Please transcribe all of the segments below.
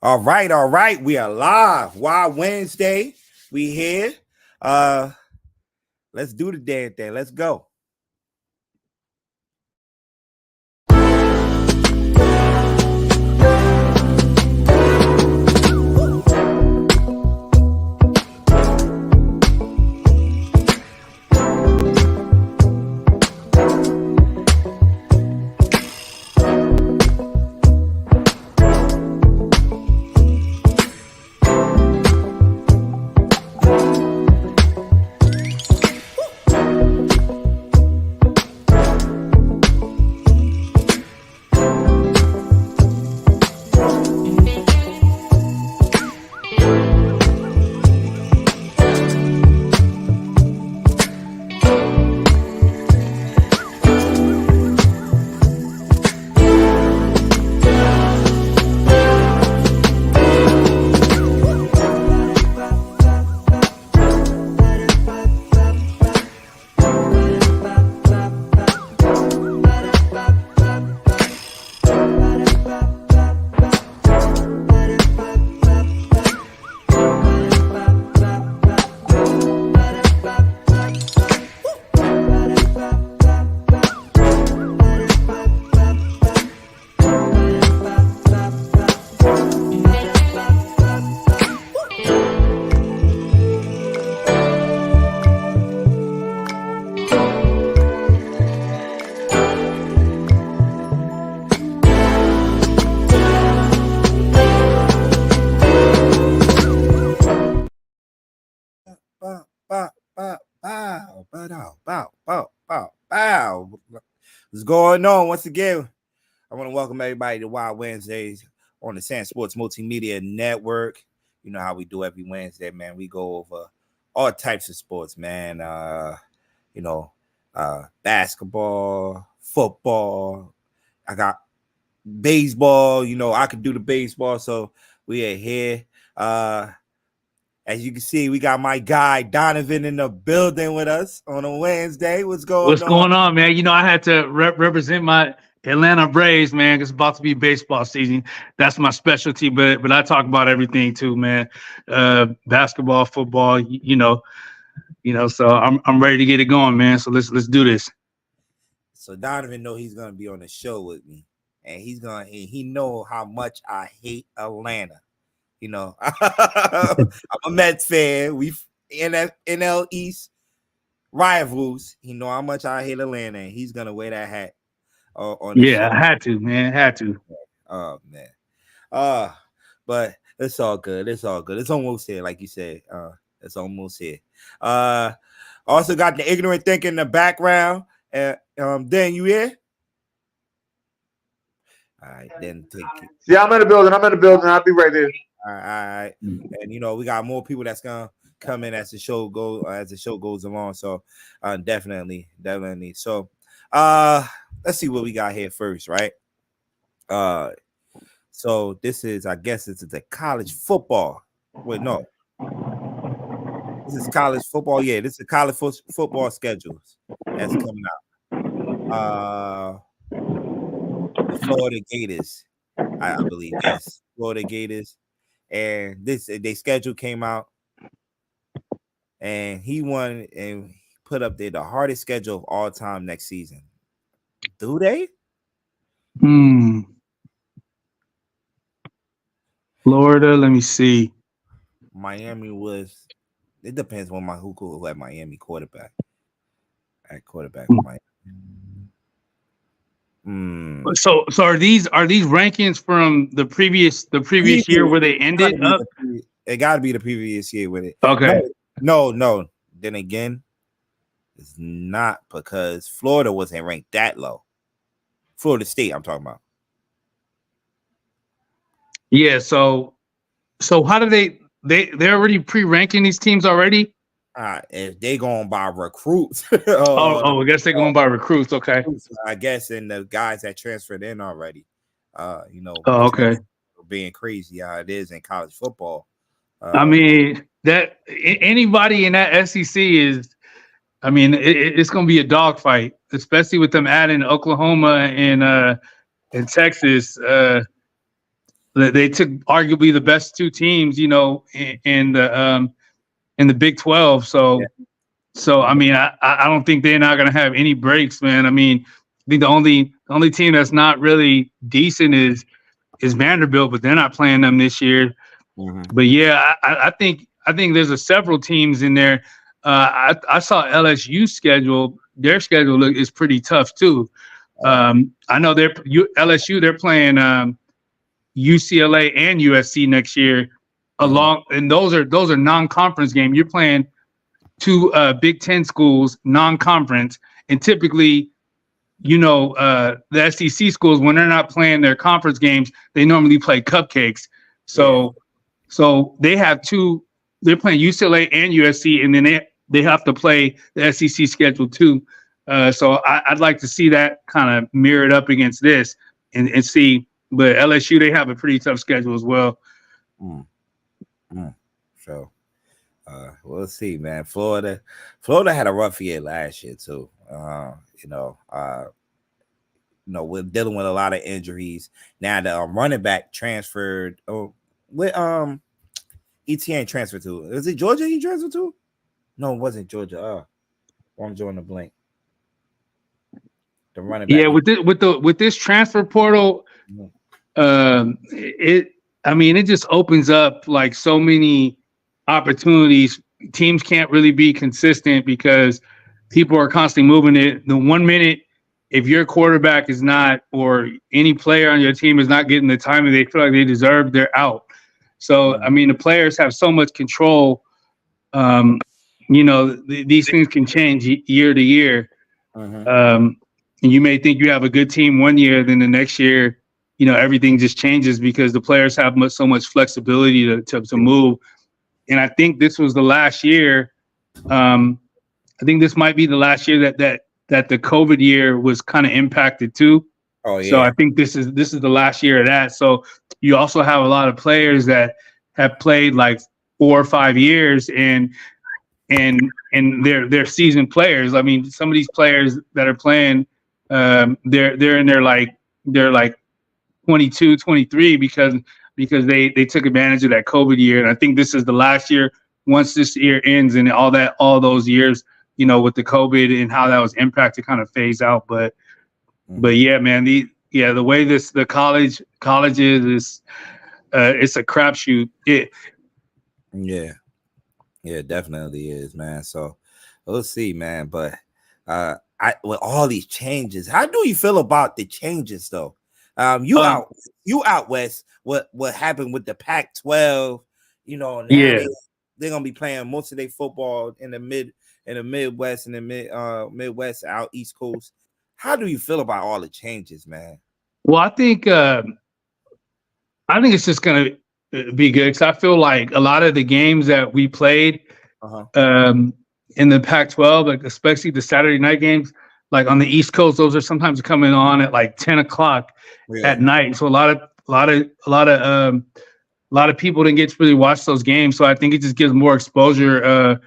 All right. We are live. Wild Wednesday. We here. Let's do the damn thing. Let's go. Bow. What's going on? Once again, I want to welcome everybody to Wild Wednesdays on the SamzSportz Multimedia Network. You know how we do every Wednesday, man. We go over all types of sports, man. Basketball, football. I got baseball. You know, I could do the baseball, so we are here. As you can see, we got my guy Donovan in the building with us on a Wednesday. What's going on, man? You know, I had to represent my Atlanta Braves, man. It's about to be baseball season. That's my specialty, but I talk about everything too, man. Basketball, football, you know. So I'm ready to get it going, man. So let's do this. So Donovan know he's gonna be on the show with me, and he know how much I hate Atlanta. You know, I'm a Mets fan. We NL East rivals. You know how much I hate Atlanta, and he's gonna wear that hat on the show. I had to, man. Had to. Oh man. But it's all good. It's almost here, like you said. It's almost here. Also got the ignorant thinking in the background. Dan, you here? All right, then take it. Yeah, I'm in the building. I'll be right there. All right. And you know, we got more people that's gonna come in as the show goes along. So definitely. So let's see what we got here first, right? So this is, I guess it's the college football. Wait, no. This is college football. Yeah, this is college football schedules that's coming out. The Florida Gators, I believe. Yes, Florida Gators. And their schedule came out, and he won and put up there the hardest schedule of all time next season. Do they? Florida, let me see. Miami was. It depends on who had Miami quarterback. Miami. So are these rankings from the previous year where they ended up? It got to be the previous year with it. Okay. No. Then again, it's not, because Florida wasn't ranked that low. Florida State, I'm talking about. Yeah. So how do they're already pre-ranking these teams already? If they going by recruits. I guess they're going by recruits. Okay. I guess, and the guys that transferred in already. Okay. Being crazy how it is in college football. I mean, that anybody in that SEC is. I mean, it's going to be a dogfight, especially with them adding Oklahoma and Texas. they took arguably the best two teams, in the Big 12. So I mean, I don't think they're not going to have any breaks, man. I mean, I think the only team that's not really decent is Vanderbilt, but they're not playing them this year. But yeah, I think there's several teams in there. I saw LSU schedule. Their schedule is pretty tough too. I know LSU. They're playing UCLA and USC next year. And those are non-conference games. You're playing two Big Ten schools, non-conference, and typically, the SEC schools, when they're not playing their conference games, they normally play cupcakes. So they have they're playing UCLA and USC, and then they have to play the SEC schedule too. So I'd like to see that kind of mirrored up against this and see. But LSU, they have a pretty tough schedule as well. So we'll see, man. Florida had a rough year last year too. We're dealing with a lot of injuries. Now the running back transferred. ETN transferred to. Is it Georgia he transferred to? No, it wasn't Georgia. I'm drawing a blank. The running back. Yeah, with this transfer portal, it just opens up like so many opportunities. Teams can't really be consistent because people are constantly moving it. The 1 minute, if your quarterback is not, or any player on your team is not getting the time that they feel like they deserve, they're out. So, the players have so much control. These things can change year to year. And you may think you have a good team one year, then the next year, everything just changes because the players have so much flexibility to move. And I think this was the last year. I think this might be the last year that the COVID year was kind of impacted too. Oh yeah. So I think this is the last year of that. So you also have a lot of players that have played like 4 or 5 years and they're seasoned players. I mean, some of these players that are playing, they're in they're like 22, 23 because they took advantage of that COVID year. And I think this is the last year. Once this year ends and all those years, with the COVID and how that was impacted, kind of phase out. But yeah, man, the way the colleges is it's a crapshoot. Yeah, it definitely is, man. So we'll see, man. But with all these changes, how do you feel about the changes though? You out west. What happened with the Pac-12? Now they're gonna be playing most of their football in the Midwest and the Midwest out East Coast. How do you feel about all the changes, man? Well, I think it's just gonna be good because I feel like a lot of the games that we played in the Pac-12, like especially the Saturday night games, like on the East Coast, those are sometimes coming on at like 10 o'clock at night. So a lot of people didn't get to really watch those games. So I think it just gives more exposure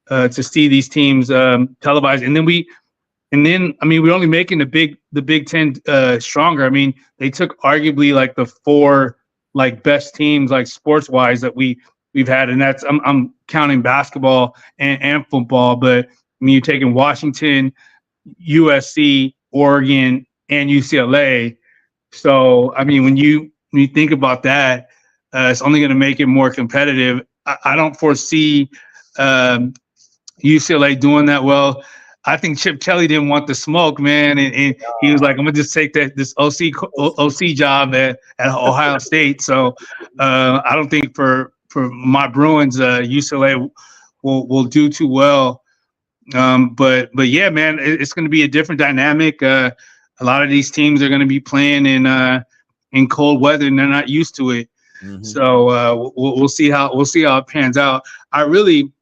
to see these teams televised. And then we're only making the Big Ten stronger. I mean, they took arguably like the 4 like best teams like sports wise that we've had, and that's I'm counting basketball and football. But I mean, you're taking Washington, USC, Oregon, and UCLA. So I mean, when you think about that, it's only going to make it more competitive. I don't foresee UCLA doing that well. I think Chip Kelly didn't want the smoke, man, and he was like, "I'm gonna just take this OC job at Ohio State." So I don't think for my Bruins, UCLA will do too well. But yeah, man, it's going to be a different dynamic. A lot of these teams are going to be playing in cold weather, and they're not used to it. So we'll see how it pans out. I really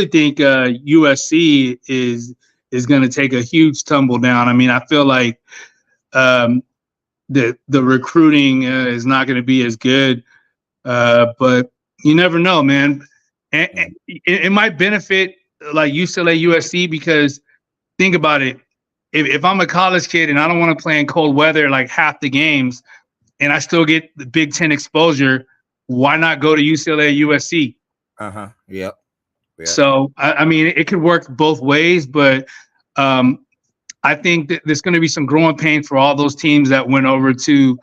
think USC is going to take a huge tumble down. I mean, I feel like the recruiting is not going to be as good, but you never know, man. And it might benefit like UCLA, USC, because think about it. If I'm a college kid and I don't want to play in cold weather like half the games, and I still get the Big Ten exposure, why not go to UCLA, USC? Yep. So I mean, it could work both ways, but I think that there's going to be some growing pains for all those teams that went over to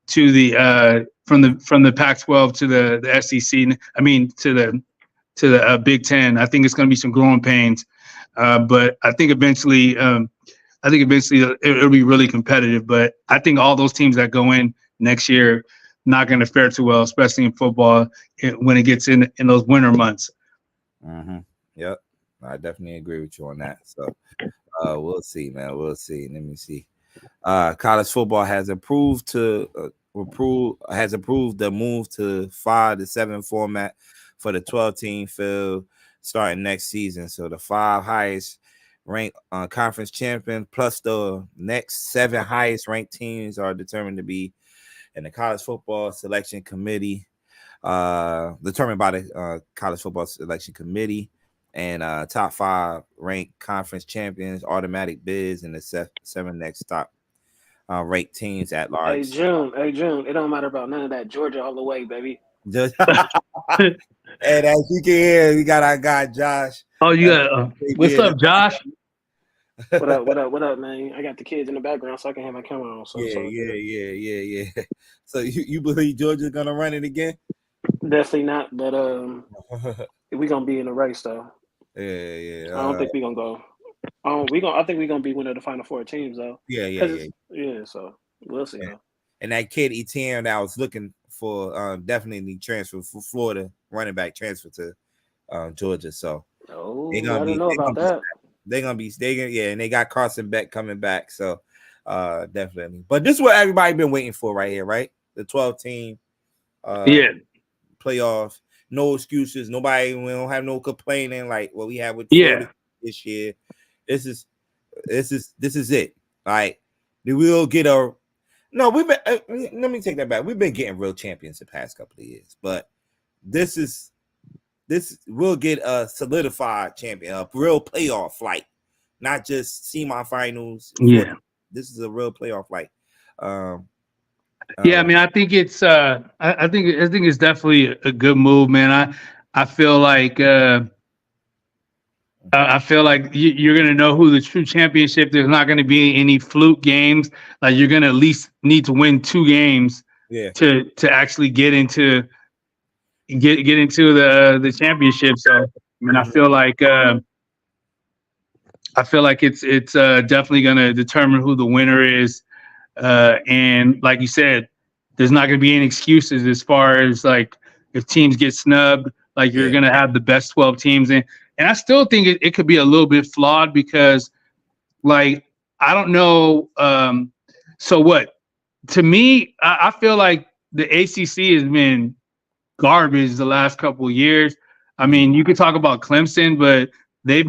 the from the Pac-12 to the SEC. I mean, to the Big Ten. I think it's going to be some growing pains, but I think eventually it'll be really competitive. But I think all those teams that go in next year not going to fare too well, especially in football when it gets in those winter months. Yep, I definitely agree with you on that. So we'll see, man. We'll see. Let me see. College football has approved the move to 5-7 format for the 12-team field starting next season. So the 5 highest ranked conference champion plus the next 7 highest ranked teams are determined to be in the college football selection committee, determined by the college football selection committee, and top 5 ranked conference champions automatic bids in the 7 next top ranked teams at large. Hey June, it don't matter about none of that. Georgia all the way, baby. And as you can hear, we got our guy Josh. Oh, you got what's up, Josh? What up, man? I got the kids in the background, so I can have my camera on. So Yeah. So you believe Georgia's gonna run it again? Definitely not, but we gonna be in the race though. Yeah. I don't think we gonna go. I think we're gonna be one of the final 4 teams though. Yeah. So we'll see. Yeah. And that kid Etienne that I was looking for definitely transfer for Florida running back transfer to Georgia. So I don't know about that. And they got Carson Beck coming back. So definitely. But this is what everybody been waiting for right here, right? The 12-team playoff. No excuses. We don't have no complaining like what we have with Florida this year. This is it. Like we will get let me take that back. We've been getting real champions the past couple of years, but this will get a solidified champion, a real playoff fight, not just semifinals. Yeah, this is a real playoff fight. I mean, I think it's I think it's definitely a good move, man. I feel like you're gonna know who the true championship. There's not gonna be any fluke games. Like you're gonna at least need to win 2 games to actually get into the championship. So I mean, I feel like it's definitely gonna determine who the winner is. And like you said, there's not going to be any excuses as far as like if teams get snubbed, like you're going to have the best 12 teams in. And I still think it could be a little bit flawed because like, I don't know. So what, to me, I feel like the ACC has been garbage the last couple of years. I mean, you could talk about Clemson, but they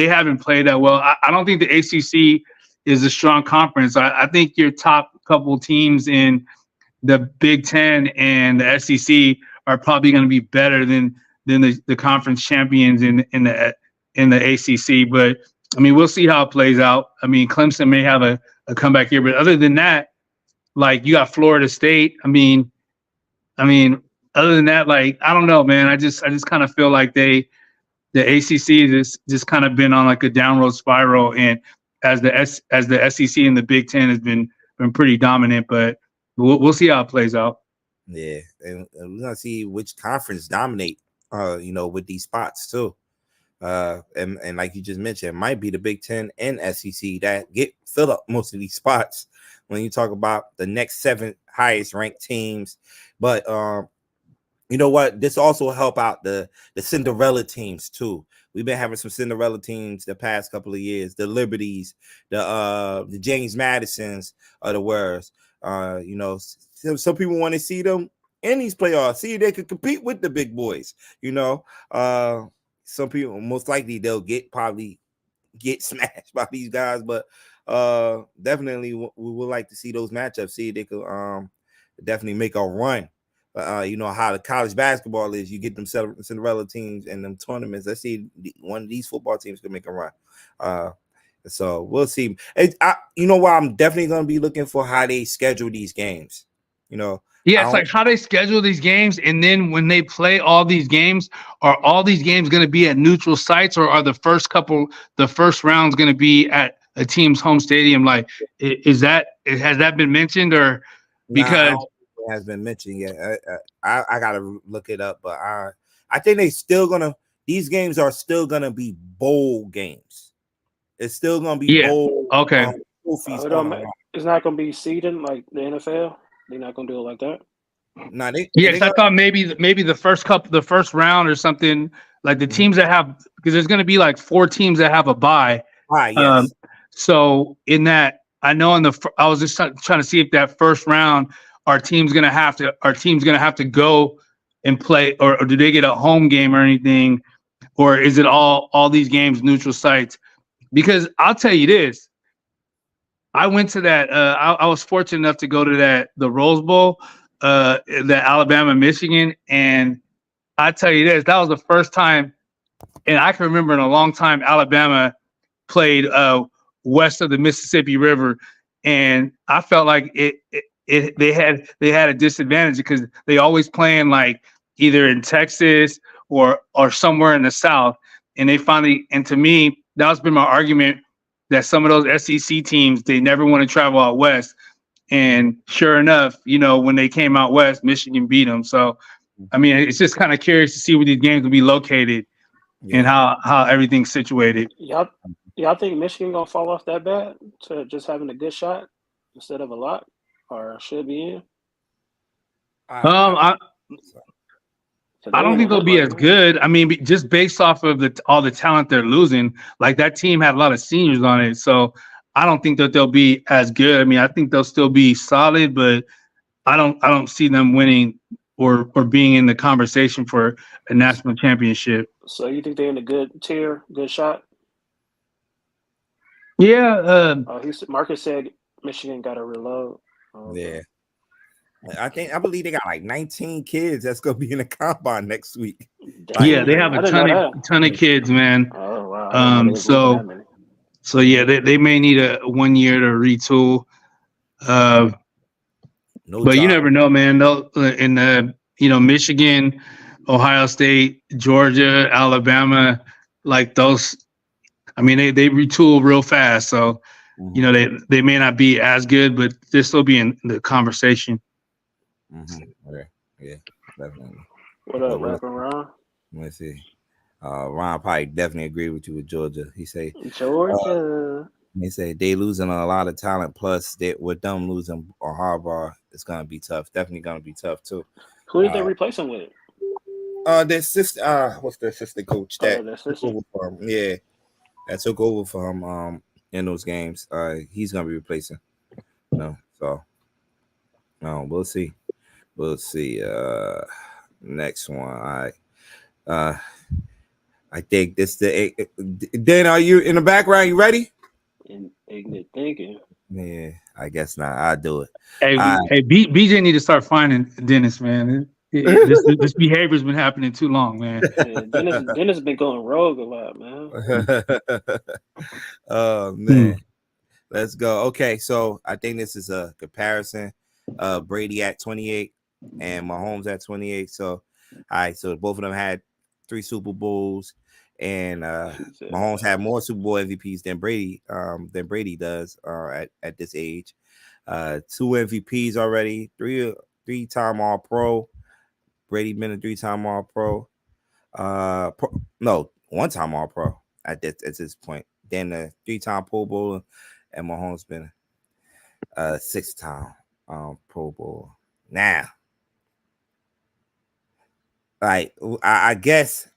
haven't played that well. I don't think the ACC is a strong conference. I think your top couple teams in the Big Ten and the SEC are probably going to be better than the conference champions in the ACC. But I mean, we'll see how it plays out. I mean, Clemson may have a comeback here, but other than that, like you got Florida State. I mean, other than that, like I don't know, man. I just kind of feel like the ACC has just kind of been on like a downward spiral, and as the SEC and the Big Ten has been pretty dominant, but we'll see how it plays out. Yeah, and we're gonna see which conference dominate. With these spots too. And like you just mentioned, it might be the Big Ten and SEC that get fill up most of these spots when you talk about the next 7 highest ranked teams. But you know what? This also help out the Cinderella teams too. We've been having some Cinderella teams the past couple of years. The Liberties, the James Madisons are the worst. Some people want to see them in these playoffs. See if they could compete with the big boys. Some people most likely they'll probably get smashed by these guys, but definitely we would like to see those matchups. See if they could definitely make a run. You know how the college basketball is. You get them Cinderella teams and them tournaments. Let's see one of these football teams could make a run. So we'll see. You know what? I'm definitely going to be looking for how they schedule these games. You know. Yeah, it's like how they schedule these games, and then when they play all these games, are all these games going to be at neutral sites, or are the first rounds going to be at a team's home stadium? Like, has that been mentioned, or because I don't think it has been mentioned yet? I gotta look it up, but I think these games are still gonna be bowl games. It's still gonna be bowl. Okay. It's not gonna be seeding like the NFL. They're not gonna do it like that. No, I thought maybe the first round or something, like the teams that have, because there's gonna be like 4 teams that have a bye. Yes. So in that, I know I was just trying to see if that first round, our team's gonna have to go and play, or do they get a home game or anything, or is it all these games neutral sites? Because I'll tell you this. I went to that. I was fortunate enough to go to the Rose Bowl, the Alabama, Michigan, and I tell you this, that was the first time, and I can remember in a long time, Alabama played west of the Mississippi River, and I felt like they had a disadvantage because they always playing like either in Texas or somewhere in the South, and to me, that's been my argument. That some of those SEC teams, they never want to travel out west. And sure enough, when they came out west, Michigan beat them. So, I mean, it's just kind of curious to see where these games will be located and how everything's situated. Y'all think Michigan going to fall off that bad to just having a good shot instead of a lot, or should be in? I don't think they'll be as good. I mean, just based off of all the talent they're losing, like that team had a lot of seniors on it. So I don't think that they'll be as good. I mean, I think they'll still be solid, but I don't see them winning or being in the conversation for a national championship. So you think they're in a good tier, good shot? Yeah. Marcus said Michigan got to reload. Yeah. I believe they got like 19 kids that's gonna be in the combine next week. Yeah, they have a ton of kids, man. Oh wow. So yeah, they may need a 1 year to retool. But you never know, man. They'll in Michigan, Ohio State, Georgia, Alabama, like those. I mean, they retool real fast. So they may not be as good, but they'll still be in the conversation. Mm-hmm. Yeah, definitely. What up, Rapper Ron? Let's see. Ron probably definitely agree with you with Georgia. He say Georgia. They say they losing a lot of talent. Plus, with them losing on Harbaugh, it's gonna be tough. Definitely gonna be tough too. Who did they replace him with? Their sister. What's their assistant coach that took over for him? Yeah, that took over for him. In those games, he's gonna be replacing. So we'll see. We'll see. Next one. I think this Dan, are you in the background? You ready? Ignorant thinking. Yeah, I guess not. I'll do it. Hey, BJ need to start finding Dennis, man. This behavior's been happening too long, man. Yeah, Dennis been going rogue a lot, man. Oh man. Let's go. Okay, so I think this is a comparison. Brady at 28 and Mahomes at 28. So, all right. So both of them had 3 Super Bowls, and Mahomes had more Super Bowl MVPs than Brady does at this age. 2 MVPs already. 3-time All Pro. Brady been a 3-time All Pro. No, 1-time All Pro at this point. Then a 3-time Pro Bowler, and Mahomes been a 6-time Pro Bowl. Now, like I guess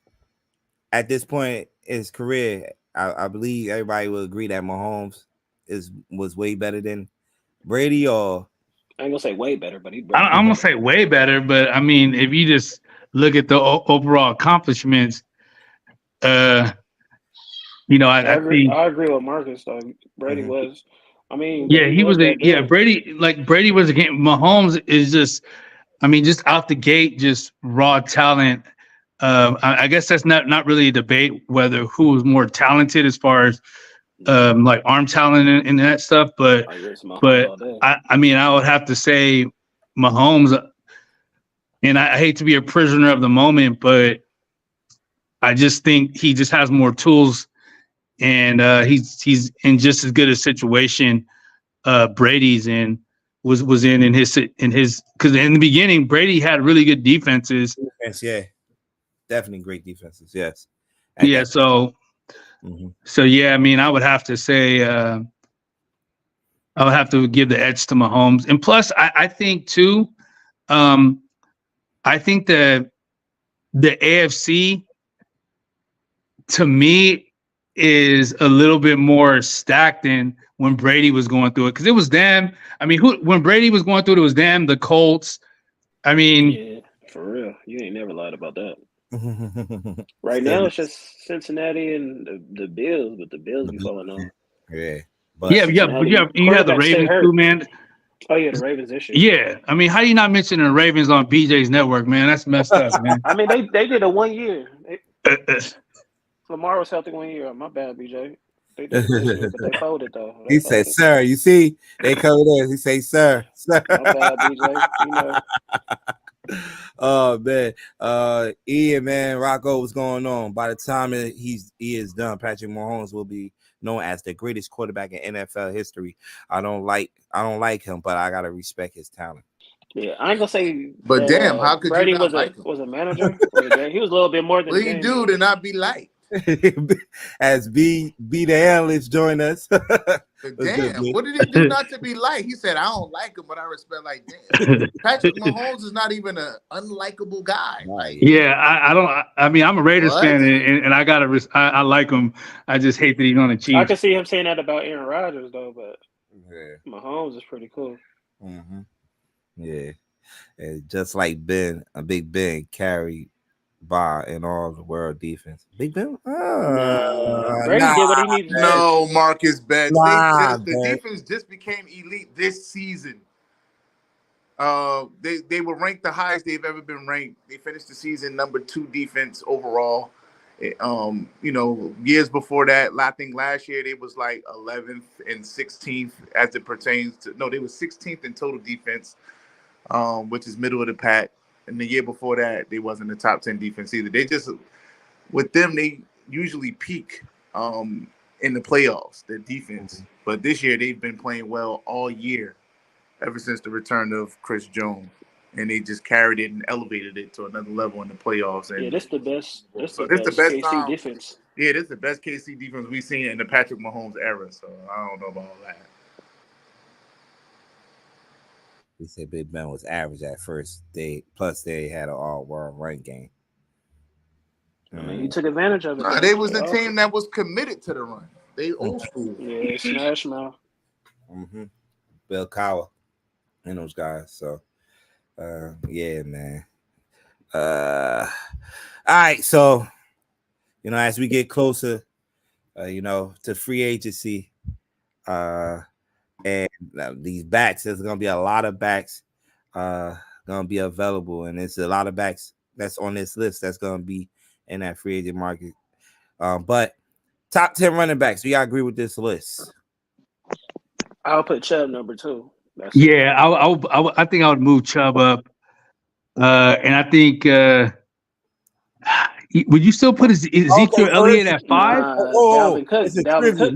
at this point in his career, I believe everybody will agree that Mahomes was way better than Brady. Or I ain't gonna say way better, but I'm gonna say way better. But I mean, if you just look at the overall accomplishments, I agree with Marcus. Though Brady was. I mean, he was Brady. Like Brady was a game. Mahomes is just, I mean, just out the gate, just raw talent. I guess that's not really a debate whether who was more talented as far as like arm talent and that stuff. But I mean, I would have to say Mahomes, and I hate to be a prisoner of the moment, but I just think he just has more tools, and he's in just as good a situation Brady's was in his because in the beginning Brady had really good defenses. Yeah, definitely great defenses. Yes. Yeah. So yeah, I mean, I would have to say I would have to give the edge to Mahomes, and plus I think too, I think the AFC to me is a little bit more stacked than when Brady was going through it, because it was them. I mean, when Brady was going through it, it was them, the Colts. I mean, yeah, for real, you ain't never lied about that. Right now, it's just Cincinnati and the Bills, but the Bills be falling off. Yeah, but you have the Ravens too, man. Oh yeah, the Ravens this year. Yeah, I mean, how do you not mention the Ravens on BJ's network, man? That's messed up, man. I mean, they did a 1 year. Lamar was healthy 1 year. My bad, BJ. They did it this year, but they folded though. He said, "Sir, you see, they covered this." He say, "Sir, sir." My bad, BJ. You know. Oh man, Ian, man, Rocco, what's going on? By the time he is done, Patrick Mahomes will be known as the greatest quarterback in NFL history. I don't like him, but I gotta respect his talent. Yeah, I ain't gonna say. But damn, how could Brady you not like him? Was a manager? He was a little bit more than. What do you do to not be liked? As B the analyst join us. Damn, what did he do not to be liked? He said, "I don't like him, but I respect." Like, damn, Patrick Mahomes is not even an unlikable guy. Right. Yeah, I don't. I mean, I'm a Raiders fan, and I gotta. I like him. I just hate that he's on the Chiefs. I can see him saying that about Aaron Rodgers, though. But Mahomes is pretty cool. Mm-hmm. Yeah, and just like Ben, a Big Ben carried by in all the world defense. Big Ben? Brady did what he needed to do. No, Marcus Betts. The defense just became elite this season. They were ranked the highest they've ever been ranked. They finished the season number 2 defense overall. Years before that, I think last year they was like 11th and 16th as it pertains to. No, they were 16th in total defense, which is middle of the pack. And the year before that, they wasn't the top 10 defense either. They just, with them, they usually peak in the playoffs, their defense. But this year, they've been playing well all year, ever since the return of Chris Jones. And they just carried it and elevated it to another level in the playoffs. And this the best. This the best KC time. Defense. Yeah, this is the best KC defense we've seen in the Patrick Mahomes era. So I don't know about all that. He said Big Ben was average at first. They had an all-world run game. I mean, he took advantage of it. They was the team that was committed to the run. They old school. Yeah, smash mouth. Bill Cowher and those guys. So, yeah, man. All right. So, as we get closer, to free agency, and these backs, there's going to be a lot of backs going to be available. And there's a lot of backs that's on this list that's going to be in that free agent market. But top 10 running backs, we got to agree with this list. I'll put Chubb number 2. I think I would move Chubb up. And I think would you still put Ezekiel Elliott at 5? Dalvin Cook. It's a trivia.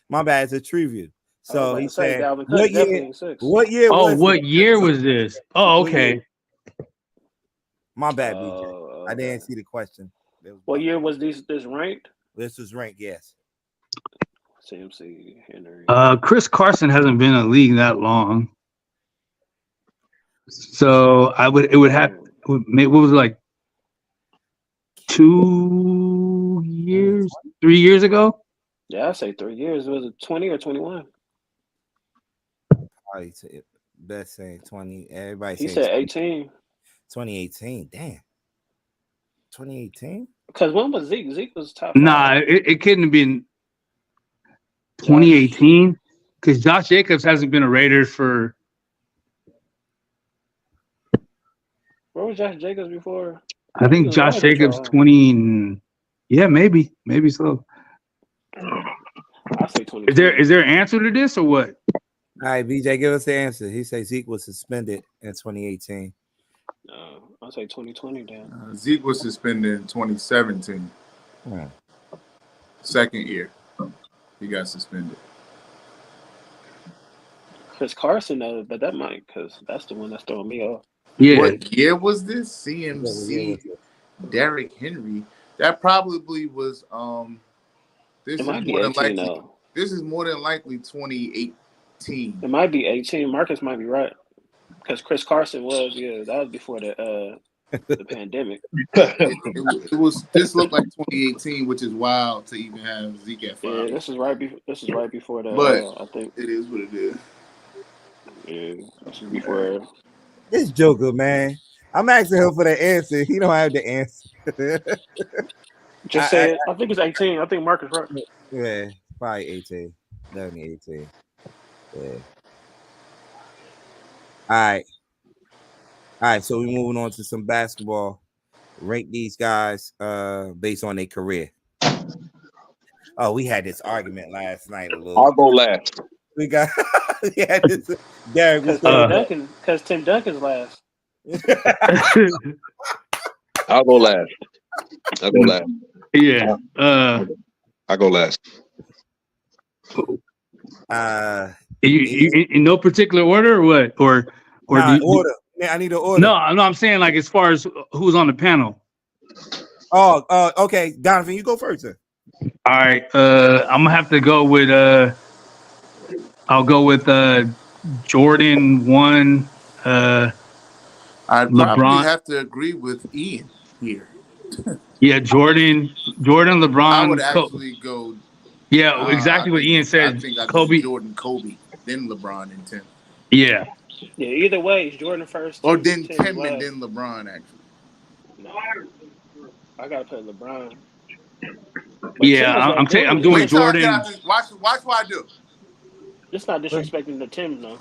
My bad. It's a trivia. So he said, what year was this? Oh, okay. My bad, BJ. I didn't see the question. What year was this ranked? This was ranked, yes. CMC, Henry. Chris Carson hasn't been in the league that long. So what was it, like 2 years, 3 years ago? Yeah, I'd say 3 years. Was it 20 or 21? Best saying 20. Everybody he said 18. 2018. Damn. 2018? Because when was Zeke? Zeke was top 5. Nah, it couldn't have been 2018 because Josh Jacobs hasn't been a Raider for. Where was Josh Jacobs before? I think Josh Jacobs 20. Yeah, maybe so. I say 20. Is there an answer to this or what? All right, BJ, give us the answer. He says Zeke was suspended in 2018. I'll say 2020 then. Zeke was suspended in 2017. Second year, he got suspended. Chris Carson, but that might, because that's the one that's throwing me off. Yeah. What year was this? CMC, Derrick Henry. That probably was. This is more than likely. Though. This is more than likely 2018. It might be 18. Marcus might be right, because Chris Carson was. Yeah, that was before the pandemic. it was. This looked like 2018, which is wild to even have Zeke at 5. Yeah, this is right before the. But I think it is what it is. Yeah, this is before. This Joker, man. I'm asking him for the answer. He don't have the answer. Just say it. I think it's 18. I think Marcus right. Yeah, probably 18. Definitely 18. Yeah. All right. So we're moving on to some basketball. Rank these guys based on their career. Oh, we had this argument last night a little. I'll go last. We got this. Derek, because Tim Duncan's last. I'll go last. Yeah. I'll go last. You in no particular order or what? Or order. Yeah, I need an order. No, I'm saying like as far as who's on the panel. Oh, okay. Donovan, you go first then. All right. I'm gonna have to go with I'll go with Jordan 1. I'd LeBron. probably have to agree with Ian here. Yeah, Jordan, LeBron. I would actually go. Yeah, exactly what Ian said. I think I'd Kobe, Jordan, Kobe, then LeBron, and Tim. Yeah. Yeah. Either way, it's Jordan first. Or then Tim and then LeBron. Actually. No, I gotta put LeBron. Yeah, I'm doing Jordan. Watch what I do. It's not disrespecting the Tim, though.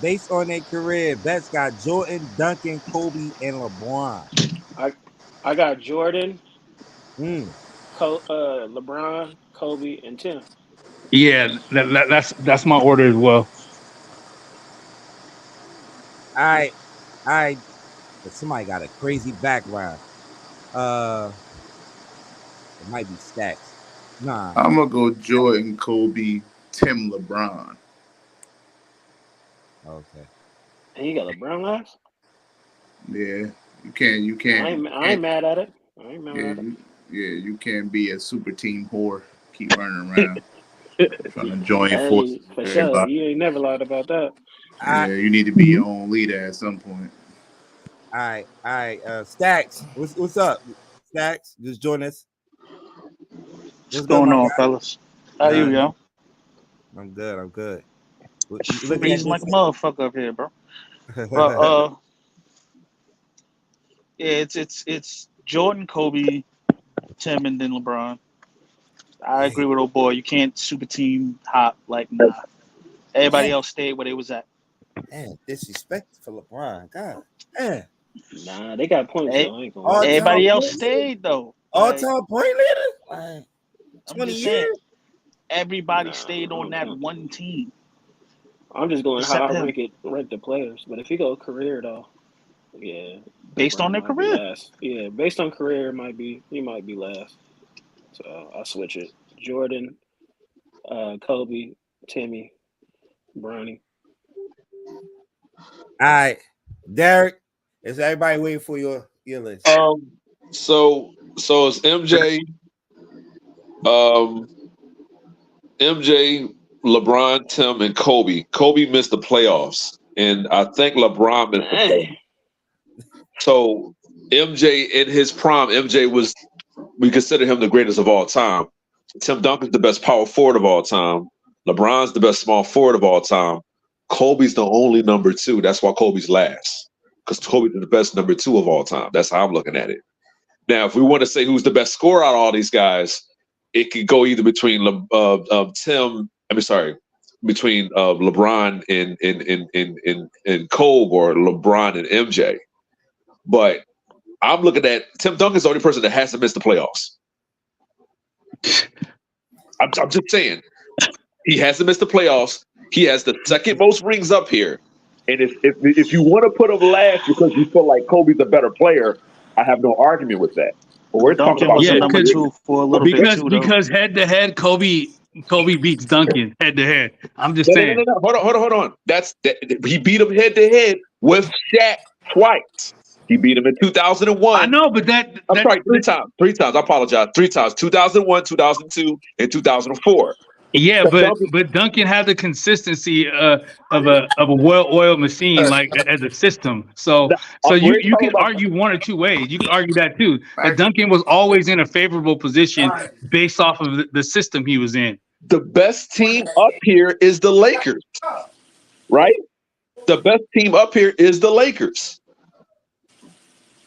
Based on their career, Betts got Jordan, Duncan, Kobe, and LeBron. I got Jordan, LeBron, Kobe, and Tim. Yeah, that's my order as well. All right. But somebody got a crazy background. It might be Stacks. Nah. I'm gonna go Jordan, Kobe, Tim, LeBron. Okay. And you got LeBron last? Yeah, you can't. I ain't mad at it. You can't be a super team whore. Keep running around trying to join forces. For sure, you ain't never lied about that. Yeah, you need to be your own leader at some point. All right. Stacks, what's up? Stacks, just join us. What's going on, fellas? How you, yo? I'm good. Freezing like a motherfucker up here, bro. But yeah, it's Jordan, Kobe, Tim, and then LeBron. I agree with old boy. You can't super team hop like nah. Everybody else stayed where they was at. Man, disrespect for LeBron. God. Man. Nah, they got points. Everybody else stayed though. All-time point leader? 20 years? Everybody stayed on that one team. I'm just going how I rank the players. But if you go career though, yeah. Based on their career. Yeah, based on career he might be last. So I'll switch it. Jordan, Kobe, Timmy, Bronny. All right. Derek, is everybody waiting for your list? So it's MJ, LeBron, Tim, and Kobe. Kobe missed the playoffs, and I think LeBron missed the playoffs. So MJ in his prime, we consider him the greatest of all time. Tim Duncan's the best power forward of all time. LeBron's the best small forward of all time. Kobe's the only number 2. That's why Kobe's last, because Kobe's the best number 2 of all time. That's how I'm looking at it. Now, if we want to say who's the best scorer out of all these guys, it could go either between between LeBron and Kobe, or LeBron and MJ. But I'm looking at Tim Duncan's the only person that hasn't missed the playoffs. I'm just saying. He hasn't missed the playoffs. He has the second most rings up here. And if you want to put him last because you feel like Kobe's a better player, I have no argument with that. But we're talking Duncan about was the number because- 2 for a little bit too, though. Because head to head, Kobe beats Duncan head to head. I'm just No. saying. Hold on. He beat him head to head with Shaq twice. He beat him in 2001. I know, but I'm sorry, three times. I apologize. 3 times. 2001, 2002, and 2004. Yeah, but Duncan had the consistency of a well-oiled machine, like as a system. So you can argue one or two ways. You can argue that too. But Duncan was always in a favorable position based off of the system he was in. The best team up here is the Lakers, right? The best team up here is the Lakers.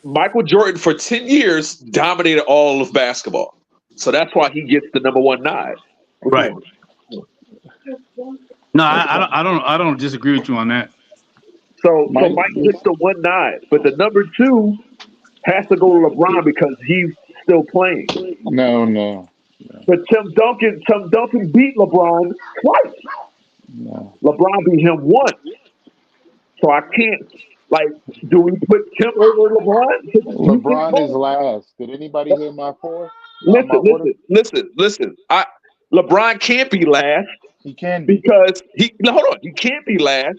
Michael Jordan for 10 years dominated all of basketball. So that's why he gets the number 1 nod. Right. No, I don't disagree with you on that. So Mike gets the 1 nod, but the number 2 has to go to LeBron because he's still playing. No. But Tim Duncan beat LeBron twice. No. LeBron beat him once. So I can't, do we put Tim over LeBron? LeBron is last. Did anybody hear my 4? Listen. LeBron can't be last. He can be. Because he can't be last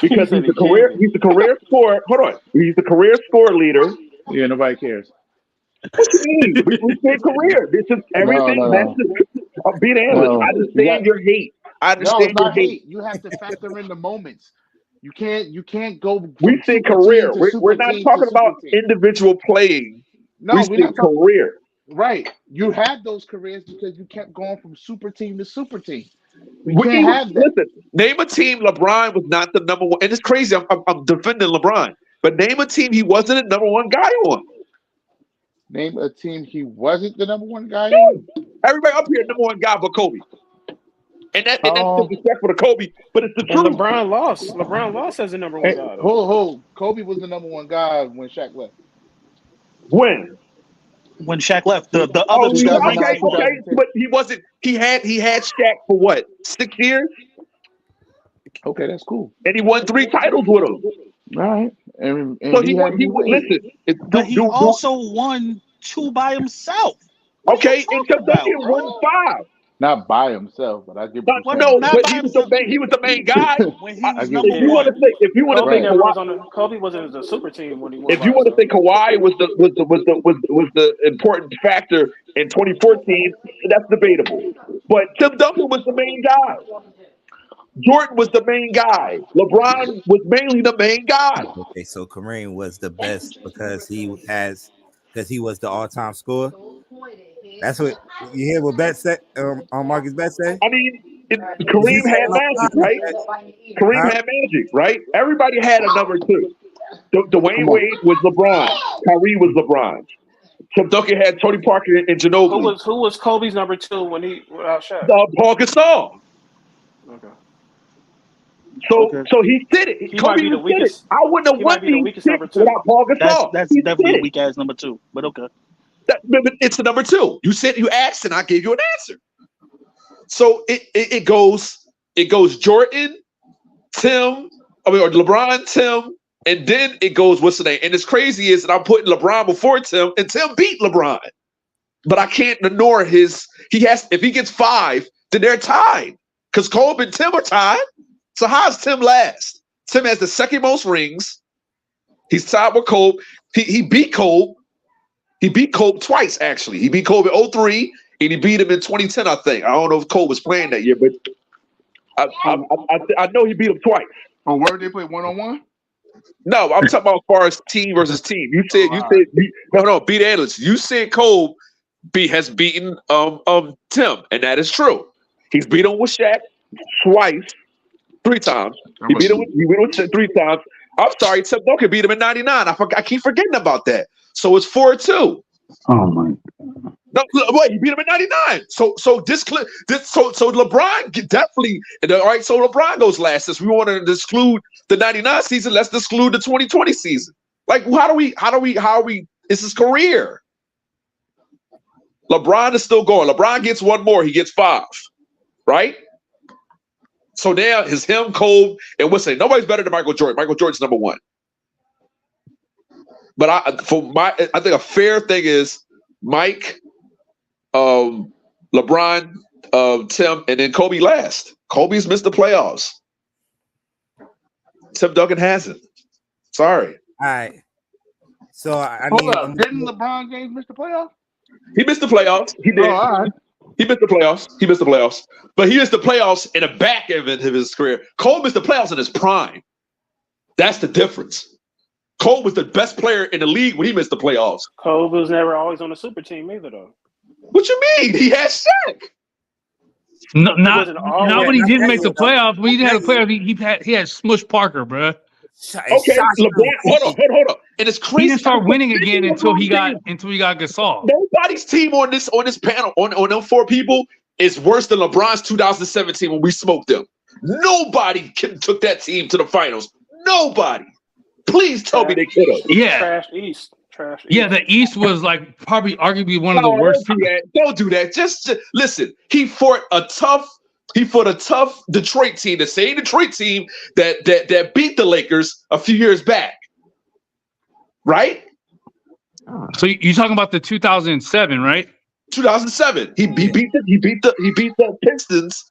because he's the career scorer. Hold on. He's the career score leader. Yeah, nobody cares. What do you mean? We say career. This is everything. No. Be the analyst. No. I understand your hate. No, it's not hate. You have to factor in the moments. You can't go. We say career. We're not talking about individual playing. No, we say career. Right. You had those careers because you kept going from super team to super team. We can't have that. Listen, name a team LeBron was not the number 1. And it's crazy. I'm defending LeBron. But name a team he wasn't a number 1 guy on. Name a team he wasn't the number 1 guy on. Everybody up here number 1 guy but Kobe. And that's disrespectful to Kobe, but it's the truth. LeBron lost. LeBron lost as the number 1 guy. Hold. Kobe was the number 1 guy when Shaq left. When Shaq left, the other two guys. Okay, but he wasn't. He had Shaq for what, 6 years? Okay, that's cool. And he won 3 titles with him. All right. And so he listen. But he also won 2 by himself. Okay, and Duncan won 5. Not by himself, but I give. But he was the main guy. When he was number 1. If you want to say Kobe wasn't a super team when he won. If you want to say Kawhi was the important factor in 2014, that's debatable. But Tim Duncan was the main guy. Jordan was the main guy. LeBron was mainly the main guy. Okay, so Kareem was the best because he was the all-time scorer. That's what you hear. What Bet said? Marcus Bet say. I mean, Kareem had magic, right? Kareem had magic, right? Everybody had a number 2. Dwayne Wade was LeBron. Kyrie was LeBron. Tim Duncan had Tony Parker and Ginobili. Who was Kobe's number 2 when he without Shaq? Paul Gasol. Okay. So he did it. Kobe did it. I wouldn't have won the weakest number 2 without Paul Gasol. That's definitely a weak ass number 2, but okay. It's the number 2. You asked and I gave you an answer. So it goes Jordan, LeBron, Tim, and then it goes what's the name? And it's crazy is that I'm putting LeBron before Tim, and Tim beat LeBron. But I can't ignore if he gets 5, then they're tied. Because Kobe and Tim are tied. So how's Tim last? Tim has the second most rings. He's tied with Kobe. He beat Kobe. He beat Kobe twice, actually. He beat Kobe in 2003, and he beat him in 2010, I think. I don't know if Kobe was playing that year, but I know he beat him twice. Oh, where did they play 1-on-1? No, I'm talking about as far as team versus team. You said beat analysts. You said Kobe has beaten Tim, and that is true. He's beat him with Shaq twice, 3 times. He beat him with Shaq 3 times. I'm sorry, Tim Duncan beat him in 99. I keep forgetting about that. So it's 4-2. Oh my! No, wait, he beat him in 99. So LeBron definitely. All right, so LeBron goes last. Since we want to exclude the 99 season, let's exclude the 2020 season. Like, how are we? It's his career. LeBron is still going. LeBron gets 1 more. He gets 5, right? So now it's him, Kobe, and what's it? Nobody's better than Michael Jordan. Michael Jordan's number one. But I think a fair thing is Mike, LeBron, Tim, and then Kobe last. Kobe's missed the playoffs. Tim Duncan hasn't. Sorry. All right. So I Hold need. up. Didn't LeBron James miss the playoffs? He missed the playoffs. He did. Oh, all right. He missed the playoffs. But he missed the playoffs in the back end of his career. Cole missed the playoffs in his prime. That's the difference. Cole was the best player in the league when he missed the playoffs. Cole was never always on a super team either, though. What you mean? He had Shaq. No, not always- when he didn't make the though. playoffs. When he didn't have the playoffs, he had Smush Parker, bro. Okay, LeBron. Hold on. And it's crazy. He didn't start winning again until he got Gasol. Nobody's team on this panel on them four people is worse than LeBron's 2017 when we smoked them. Nobody took that team to the finals. Nobody. Please tell me they could have. Yeah. Trash East. Yeah, the East was like probably arguably one of the worst. Don't do that. Just listen. He fought a tough Detroit team, the same Detroit team that beat the Lakers a few years back. Right? So you're talking about the 2007, right? 2007. He beat the Pistons,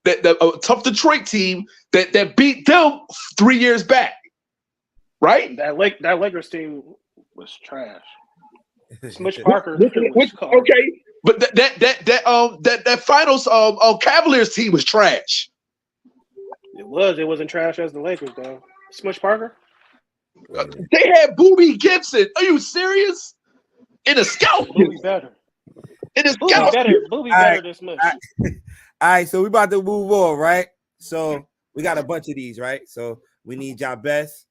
that tough Detroit team that beat them 3 years back. Right? That Lakers team was trash. Smush Parker. Okay, but that finals Cavaliers team was trash. It wasn't trash as the Lakers though. Smush Parker. They had Boobie Gibson. Are you serious? In a scout. Boobie better. In a scout. Boobie better than Smush. All right, so we about to move on, right? So we got a bunch of these, right? So we need y'all best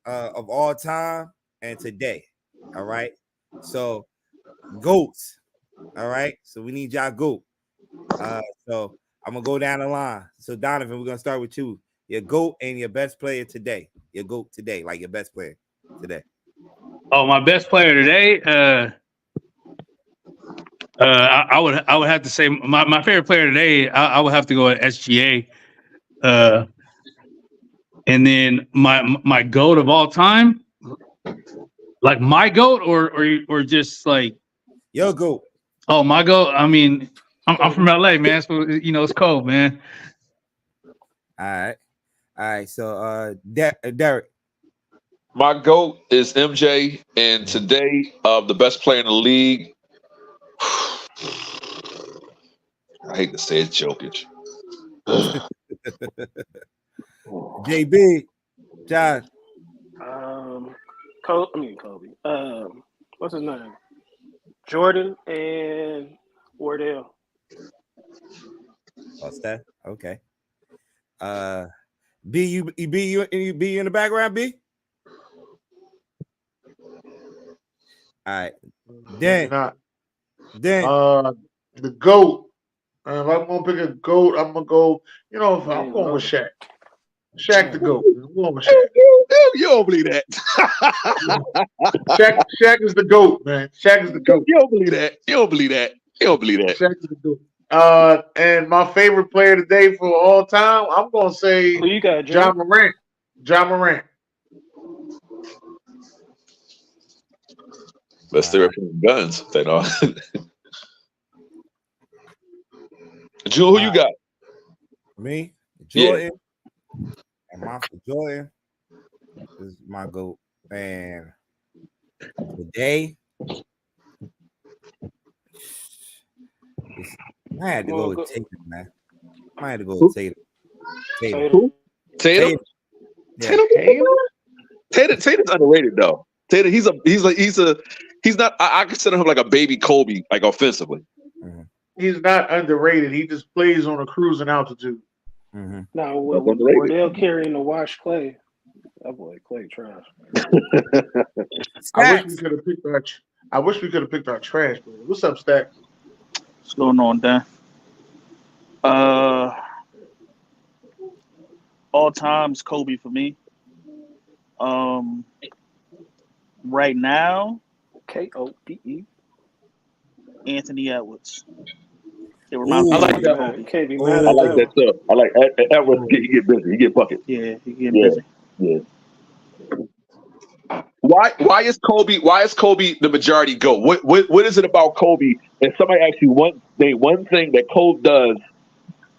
of all time and today. All right. So GOATs. All right. So we need y'all GOAT. So I'm gonna go down the line. So Donovan, we're gonna start with you. Your GOAT and your best player today. Your GOAT today, like your best player today. Oh, my best player today. I would have to say my favorite player today. I would have to go at SGA. And then my GOAT of all time. Like my GOAT or just like your GOAT. Oh, my GOAT. I mean, I'm from LA, man. So it's cold, man. All right. So Derek. My GOAT is MJ, and today the best player in the league. I hate to say it, Jokic. JB, John. Kobe. What's his name? Jordan and Wardell. Oh, Steph. Okay. B, you in the background, B? All right. Dan. The GOAT. If I'm gonna pick a GOAT, I'm gonna go. I'm going with Shaq. Shaq the GOAT. I'm going with Shaq. You don't believe that. Shaq is the GOAT, man. Shaq is the GOAT. You don't believe that. Shaq is the GOAT. And my favorite player today for all time, I'm gonna say Who you got, John Morant. John Morant. Let's stay away from guns. They know. Jewel, who you got? Me, Jordan. Yeah. And Monster Jordan is my GOAT. And today, I had to go with Tatum, man. I had to go with Tatum. Tatum? Tatum's underrated though. Tatum, he's not. I consider him like a baby Kobe, like offensively. Mm-hmm. He's not underrated. He just plays on a cruising altitude. Mm-hmm. Now, Wardell carrying the wash Clay. That boy Clay trash. I wish we could have picked our trash. Bro. What's up, Stack? What's going on, Dan? All times Kobe for me. Right now, KOBE. Anthony Edwards. It reminds me I of like Kobe. that. Man, you can't be Ooh. mad I at like that stuff. I like Edwards. He get busy. He get buckets. Yeah, he getting Yeah. busy. Yeah. Why is Kobe the majority GOAT? What is it about Kobe? And somebody asks you one thing that Kobe does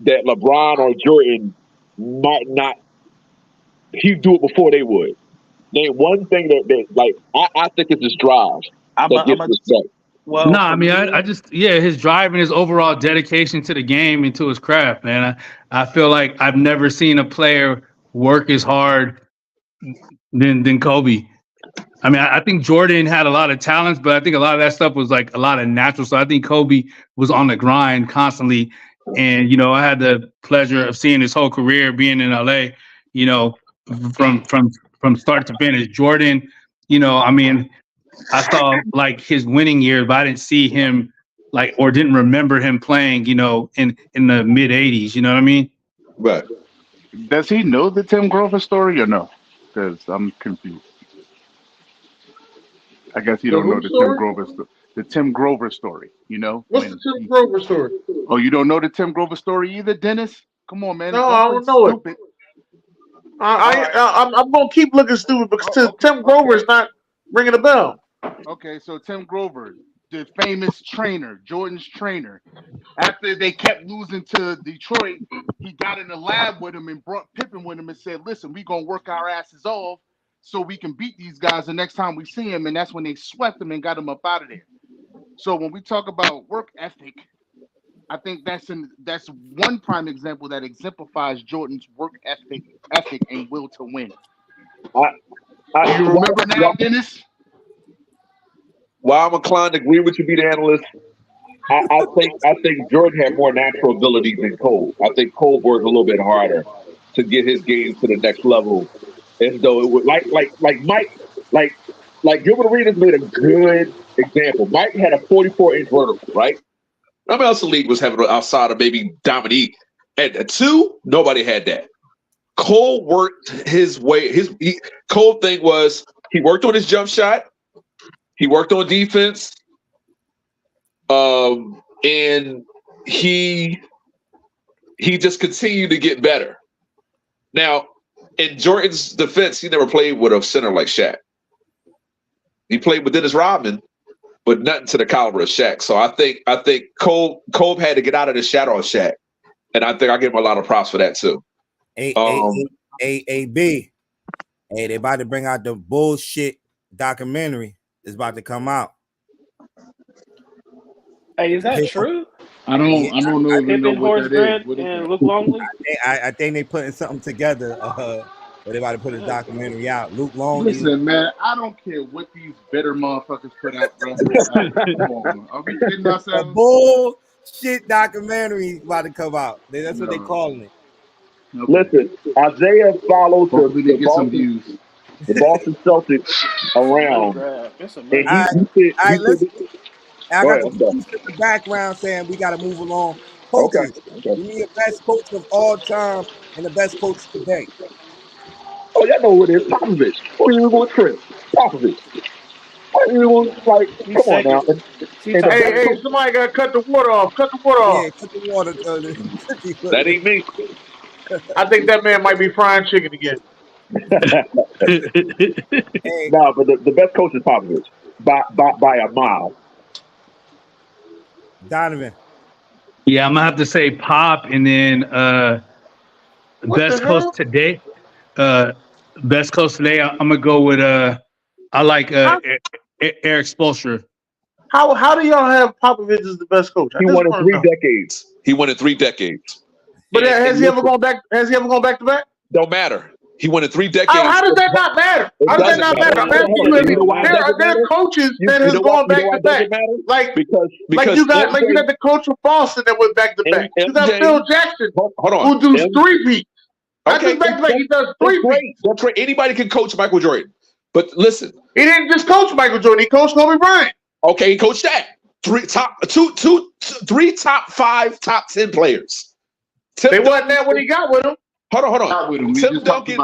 that LeBron or Jordan might not. He'd do it before they would. Name one thing that like I think it's his drive that gets respect. Well, No, for I mean, me, I just, his drive and his overall dedication to the game and to his craft, man. I feel like I've never seen a player work as hard than Kobe. I mean, I think Jordan had a lot of talents, but I think a lot of that stuff was like a lot of natural. So I think Kobe was on the grind constantly. And, I had the pleasure of seeing his whole career being in LA, from start to finish. Jordan, I mean, I saw like his winning years, but I didn't see him or didn't remember him playing, in the mid 80s. You know what I mean? Right. Does he know the Tim Grover story or no? Because I'm confused. I guess you don't know the Tim Grover story. The Tim Grover story, What's the Tim Grover story? Oh, you don't know the Tim Grover story either, Dennis? Come on, man. No, I don't know it. I'm gonna keep looking stupid because Tim Grover is not ringing a bell. Okay, so Tim Grover, the famous trainer, Jordan's trainer. After they kept losing to Detroit, he got in the lab with him and brought Pippen with him and said, "Listen, we gonna work our asses off so we can beat these guys the next time we see him." And that's when they swept him and got him up out of there. So when we talk about work ethic, I think that's one prime example that exemplifies Jordan's work ethic and will to win. You remember now, Dennis? While I'm inclined to agree with you, be the analyst, I think Jordan had more natural abilities than Kobe. I think Kobe worked a little bit harder to get his game to the next level, as though it would like Mike, like Gilbert Arenas made a good example. Mike had a 44-inch vertical, right? Nobody else in the league was having outside of maybe Dominique. At 2, nobody had that. Cole worked his way. Cole thing was he worked on his jump shot. He worked on defense. And he just continued to get better. Now, in Jordan's defense, he never played with a center like Shaq. He played with Dennis Rodman, but nothing to the caliber of Shaq. So I think Kobe had to get out of the shadow of Shaq, and I think I give him a lot of props for that too. AB. Hey, they about to bring out the bullshit documentary. It's about to come out. Hey, is that true? I don't even know what that is. And Luke Longley? I think they putting something together. But they about to put a documentary out. Luke Longley. Listen, man, I don't care what these bitter motherfuckers put out, bro. Come on, are we kidding ourselves? A bullshit documentary about to come out. That's what they calling it. Listen, Isaiah follows the Boston Celtics around. I got the background saying we got to move along. Coaches, we need the best coach of all time and the best coach today. Oh, y'all know who it is. Popovich. Who are you going to trip? Popovich. Come on now. Hey, somebody got to cut the water off. Cut the water off. Yeah, cut the water. That ain't me. I think that man might be frying chicken again. No, but the best coach is Popovich by a mile. Donovan. Yeah, I'm gonna have to say Pop, and then best coach today. Best coach today. I'm gonna go with I like Eric Spoelstra. How do y'all have Popovich as the best coach? He won in 3 decades. He won in 3 decades. But has he ever gone back? Has he ever gone back to back? Don't matter. He won in 3 decades. How does that not matter? How does that not matter? There are coaches that has gone back to back. Like you got the coach from Boston that went back to back. You got Phil Jackson who do 3 beats. Not just back to back. He does 3 beats. That's great. Anybody can coach Michael Jordan. But listen, he didn't just coach Michael Jordan. He coached Kobe Bryant. Okay, he coached that. 3 top 5, top 10 players. They wasn't there when he got with him. Hold on. Tim Duncan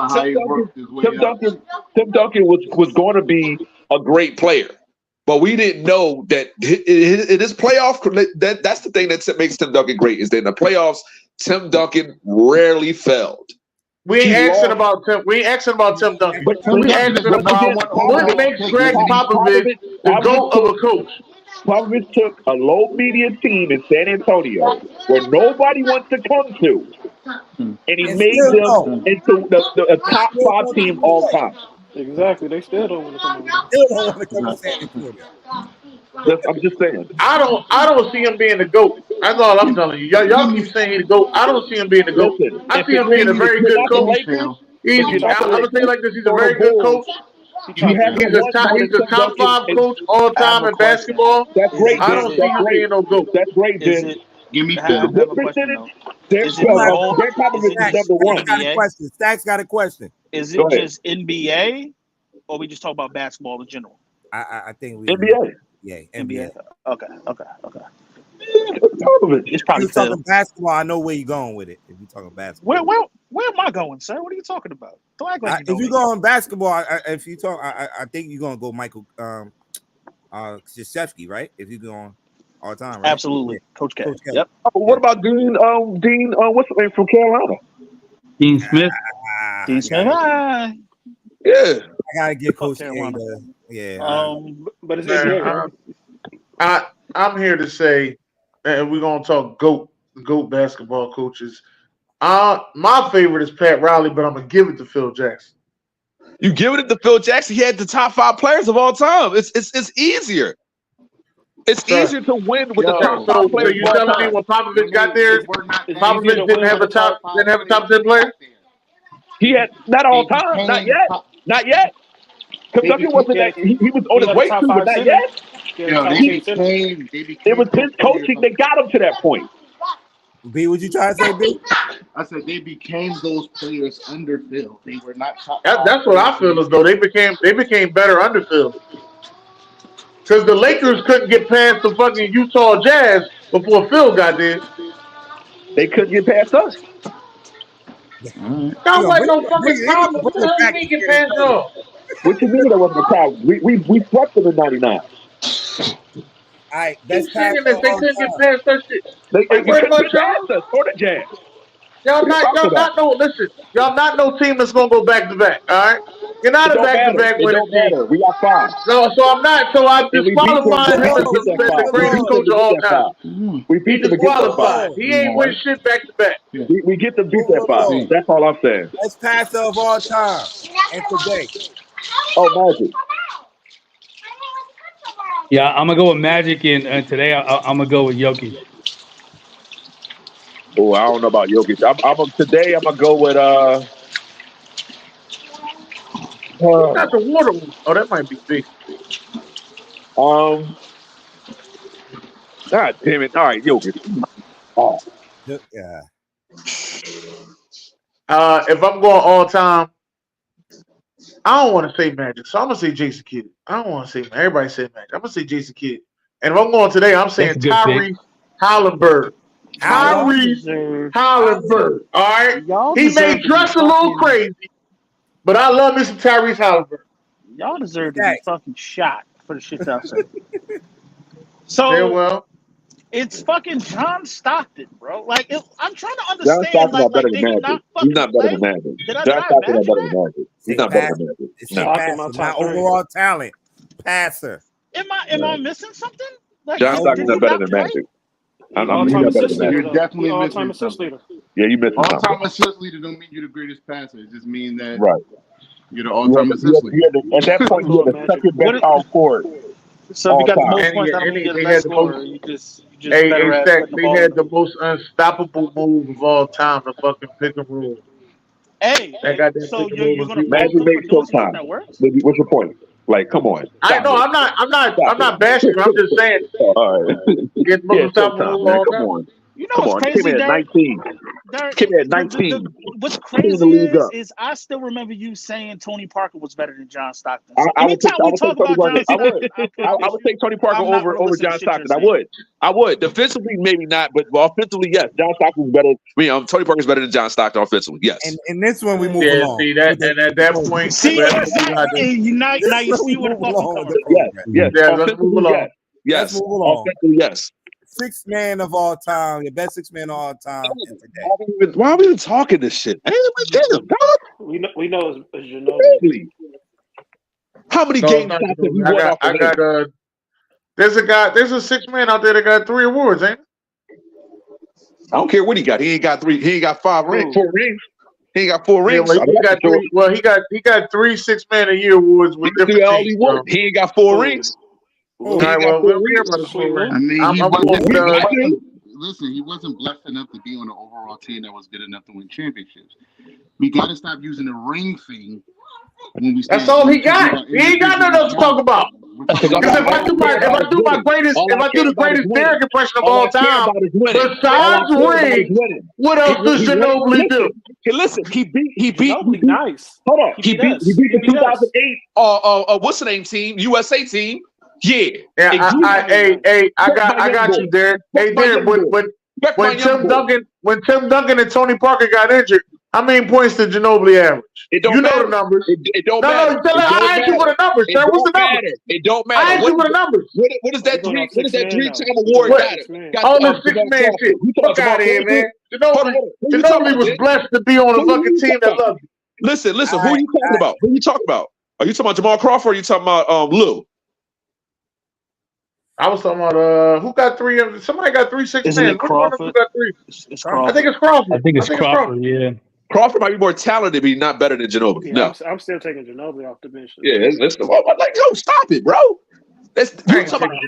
was going to be a great player, but we didn't know that it is playoff. That's the thing that makes Tim Duncan great, is that in the playoffs, Tim Duncan rarely failed. We ain't asking about Tim. We ain't asking about Tim Duncan. But We asking about what makes Greg Popovich the GOAT of a coach. Popovich took a low media team in San Antonio where nobody wants to come to, and he made them into a top 5 team all time. Exactly. They still don't want to come over. Still don't want to come to San Antonio. I'm just saying. I don't see him being the GOAT. That's all I'm telling you. Y'all keep saying he's the GOAT. I don't see him being the GOAT. I see him being a very good coach. I'm gonna say it like this: he's a very good coach. He's a top 5 coach all time in basketball. That's great. I don't see him being no GOAT. That's great, Ben. Give me What percentage? Greg Popovich is number 1. Stacks got a question. Is it just NBA, or we just talk about basketball in general? I think we NBA. Yeah, NBA. Okay. Popovich. It's probably if you're talking basketball, I know where you're going with it. If you're talking basketball, where am I going, sir? What are you talking about? Don't act like if you go on basketball, I think you're gonna go Michael Krzyzewski, right? If you go on all time, right? Absolutely, yeah. Coach K. Yep. What about Dean? What's the name from Carolina? Dean Smith. Dean Smith. Yeah. I gotta get Coach K. Yeah. But it's I'm here to say, and we're gonna talk GOAT basketball coaches. My favorite is Pat Riley, but I'm gonna give it to Phil Jackson. You give it to Phil Jackson? He had the top 5 players of all time. It's easier. It's easier to win with the top 5 players. So you telling me when Popovich got there, Popovich didn't have a top 10 player? He had not all time, not yet. Tim Duncan wasn't that. He was on his way to, but not yet. It was his coaching that got him to that point. B, what you trying to say, B? I said they became those players under Phil. They were not top. That's what I feel as though they became better under Phil. Because the Lakers couldn't get past the fucking Utah Jazz before Phil got there. They couldn't get past us. Sounds like no fucking problem. What the hell you mean get past us? What you mean that wasn't a problem? We swept them in '99. All right, that's they couldn't get past that shit. They couldn't get past us or the Jazz. Y'all not no team that's gonna go back to back. All right, you're not a back to back winning team. We got 5. No, so I'm not. So I'm disqualifying him as the greatest coach of all time. We beat them disqualified. He ain't win shit back to back. We get them beat that 5. That's all I'm saying. Best passer of all time and today. Oh, Magic. Yeah, I'm gonna go with Magic, and today I'm gonna go with Jokic. Oh, I don't know about Jokic. Today I'm gonna go with Not the water one. Oh, that might be big. God damn it! All right, Jokic. Oh. Yeah. If I'm going all time, I don't want to say Magic, so I'm gonna say Jason Kidd. I don't want to say Magic. Everybody say Magic. I'm gonna say Jason Kidd. And if I'm going today, I'm saying Tyrese Halliburton. Tyrese Halliburton. All right. He may dress a little crazy, but I love me some Tyrese Halliburton. Y'all deserve to be fucking shot for the shit y'all said. So yeah, well, it's fucking John Stockton, bro. Like I'm trying to understand. John Stockton's not better than Magic. He's not better than Magic. John Stockton's not better than Magic. He's not better than Magic. It's not overall talent. Passer. Am I missing something? Like, John Stockton's not better than Magic. You're definitely missing something. Yeah, you missing something. All-time assist leader don't mean you're the greatest passer. It just means that you're the all-time assist leader. At that point, you had the second best power forward. So if you got the most points, I mean, you're the best scorer. You just better at putting the they ball had in. the most unstoppable move of all time, the fucking pick and roll. Hey, so you're gonna Magic makes short time. What's your point? Like, come on. I'm not bashing. I'm just saying. All right. Get most unstoppable move all time. Come on. You know what's crazy? Came in at 19. Came in at 19. What's crazy is I still remember you saying Tony Parker was better than John Stockton. So anytime we talk about John Stockton, I would take Tony Parker over John Stockton. I would. Defensively, maybe not, but offensively, yes. John Stockton was better. Tony Parker's better than John Stockton offensively. Yes. And this one we move along. See that, and at that point, now you see what the fuck. Yes. Let's move along. Yes. Let's move along. Offensively, yes. Sixth man of all time, the best six man of all time. Why are we even talking this shit? Hey, damn, dog. We know it's Ginobili. How many games have you won off of that? There's a six man out there that got 3 awards, ain't it? I don't care what he got. He ain't got 3. He ain't got 4 rings. He ain't got 4 rings. He got 3 6 man of the year awards with different teams. He ain't got 4 rings. Listen, he wasn't blessed enough to be on an overall team that was good enough to win championships. We got to stop using the ring thing. That's all he got. He ain't got nothing else to talk about. Because if I do the greatest Derek impression of all time, besides ring, what else does Ginobili do? Hey, listen, he beat nice. Hold on, he beat the 2008 what's the name team? USA team. Yeah. I got you, Derek. Hey, Derek, when Tim Duncan and Tony Parker got injured, how many points did Ginobili average? It don't matter. The numbers. It don't matter. I asked you for the numbers, sir. What's the numbers? It don't matter. I asked you for the numbers. What is that dream? What is that dream time award got? All the 6-man shit. Fuck out of here, man. Ginobili was blessed to be on a fucking team that loved him. Listen. Who are you talking about? Who are you talking about? Are you talking about Jamal Crawford or are you talking about Lou? I was talking about who got 3? Somebody got 3 6 Isn't man. it Crawford? Who got 3? It's Crawford. I think it's Crawford. I think it's Crawford. Yeah. Crawford might be more talented, but he's not better than Ginobili. Yeah, no, I'm still taking Ginobili off the bench. Yeah, listen. Like, yo, stop it, bro. That's you talking about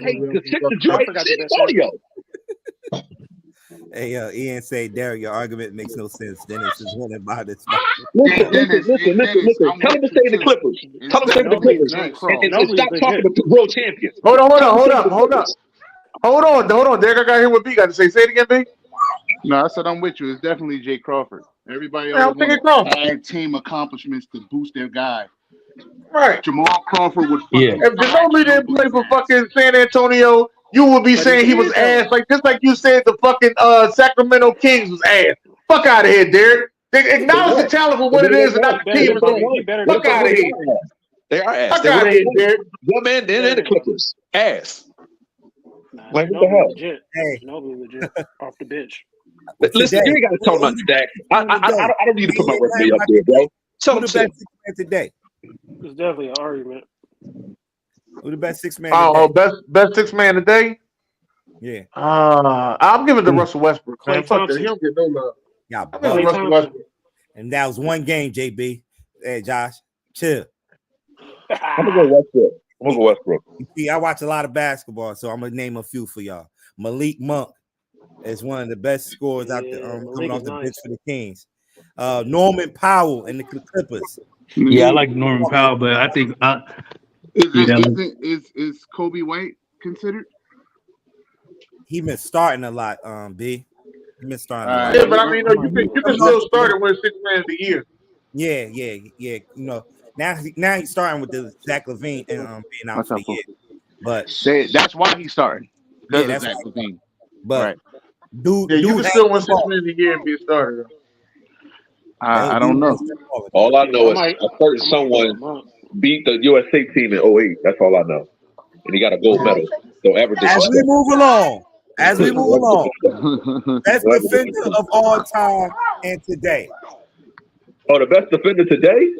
Hey, Ian say, Derek, your argument makes no sense. Dennis is winning by this. Listen. Tell him to stay in the Clippers. Tell him to stay in the Clippers. And stop talking about world champions. Hold on. Derek, I got here with B. Got to say it again, B. No, I said I'm with you. It's definitely Jay Crawford. Everybody else had team accomplishments to boost their guy. Right. Jamal Crawford would. If Ginobili didn't play for fucking San Antonio, you would be saying he was ass. Just like you said the fucking Sacramento Kings was ass. Fuck out of here, Derek. They acknowledge the talent for what it is and not the team. Fuck out of here. They are ass. Fuck out of here, Derek. One man, then the Clippers. Ass. Like what the hell? Legit. Hey, Ginobili legit off the bench. Listen, you ain't got to talk about Dak. I don't need to put my resume up there, bro. Tell him today. It's definitely an argument. Who the best 6 man? Best 6 man today? Yeah. I'm giving it to Russell Westbrook. Man, fuck that. He don't get no love. Yeah, Russell Westbrook. And that was one game, JB. Hey, Josh, chill. I'm gonna go Westbrook. See, I watch a lot of basketball, so I'm gonna name a few for y'all. Malik Monk is one of the best scorers out there coming off the bench for the Kings. Norman Powell and the Clippers. Yeah, I like Norman Powell, but I think is Kobe White considered? He been starting a lot, B. He been starting a lot. Yeah, but I mean, you can still start with 6 man of the year. Yeah. You know, now he's starting with the Zach LaVine and being out for the year. But that's why he's starting. Yeah, that's Zach LaVine. But you can still win 6 man of the year and be a starter. I don't know. All I know is a certain someone beat the USA team in 08. That's all I know. And he got a gold medal. So as we move along, best defender of all time and today. Oh, the best defender today?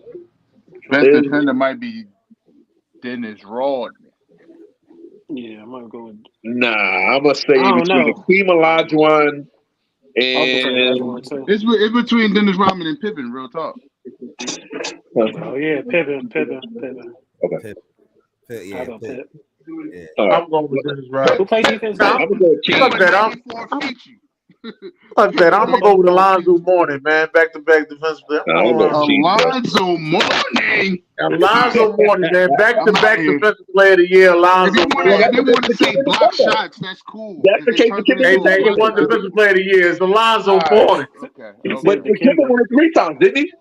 Best defender might be Dennis Rodman. Yeah, I'm gonna go with. Nah, I'm gonna say between Hakeem Olajuwon and it's between Dennis Rodman and Pippen. Real talk. Oh yeah, Pippen. Okay. Pippen. Yeah. I'm going with Dennis Rodman. Who plays defense? I'm going to keep that. Like that, I'm gonna go with Alonzo Mourning, man. Back-to-back defensive player. Alonzo Mourning. Alonzo Mourning, man. Back-to-back defensive player of the year. Alonzo Mourning. If they want to say block shots, that's cool. That's the case. Hey, man, he won defensive player of the year. It's Alonzo Mourning. Okay. But Kimber won it 3 times, didn't he?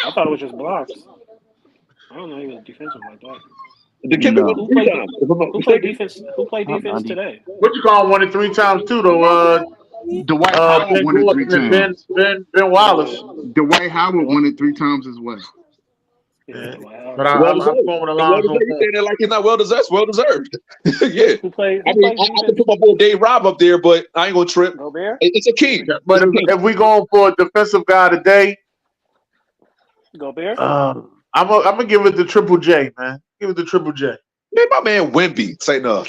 I thought it was just blocks. I don't know he was defensive like that. The Kimber won 3 times. Who played defense? Who played defense today? What you call him won it 3 times too, though? Dwight Howard won it 3 times. Ben Wallace. Dwight Howard won it 3 times as well. Yeah. But I'm going with Alonzo Mourning. Like he's not well deserved. Yeah. Who played? I can put my boy Dave Robb up there, but I ain't gonna trip. Gobert? It's a king. But if we going for a defensive guy today, Gobert? I'm gonna give it to Triple J, man. Give it to Triple J. Man, my man Wemby, say no.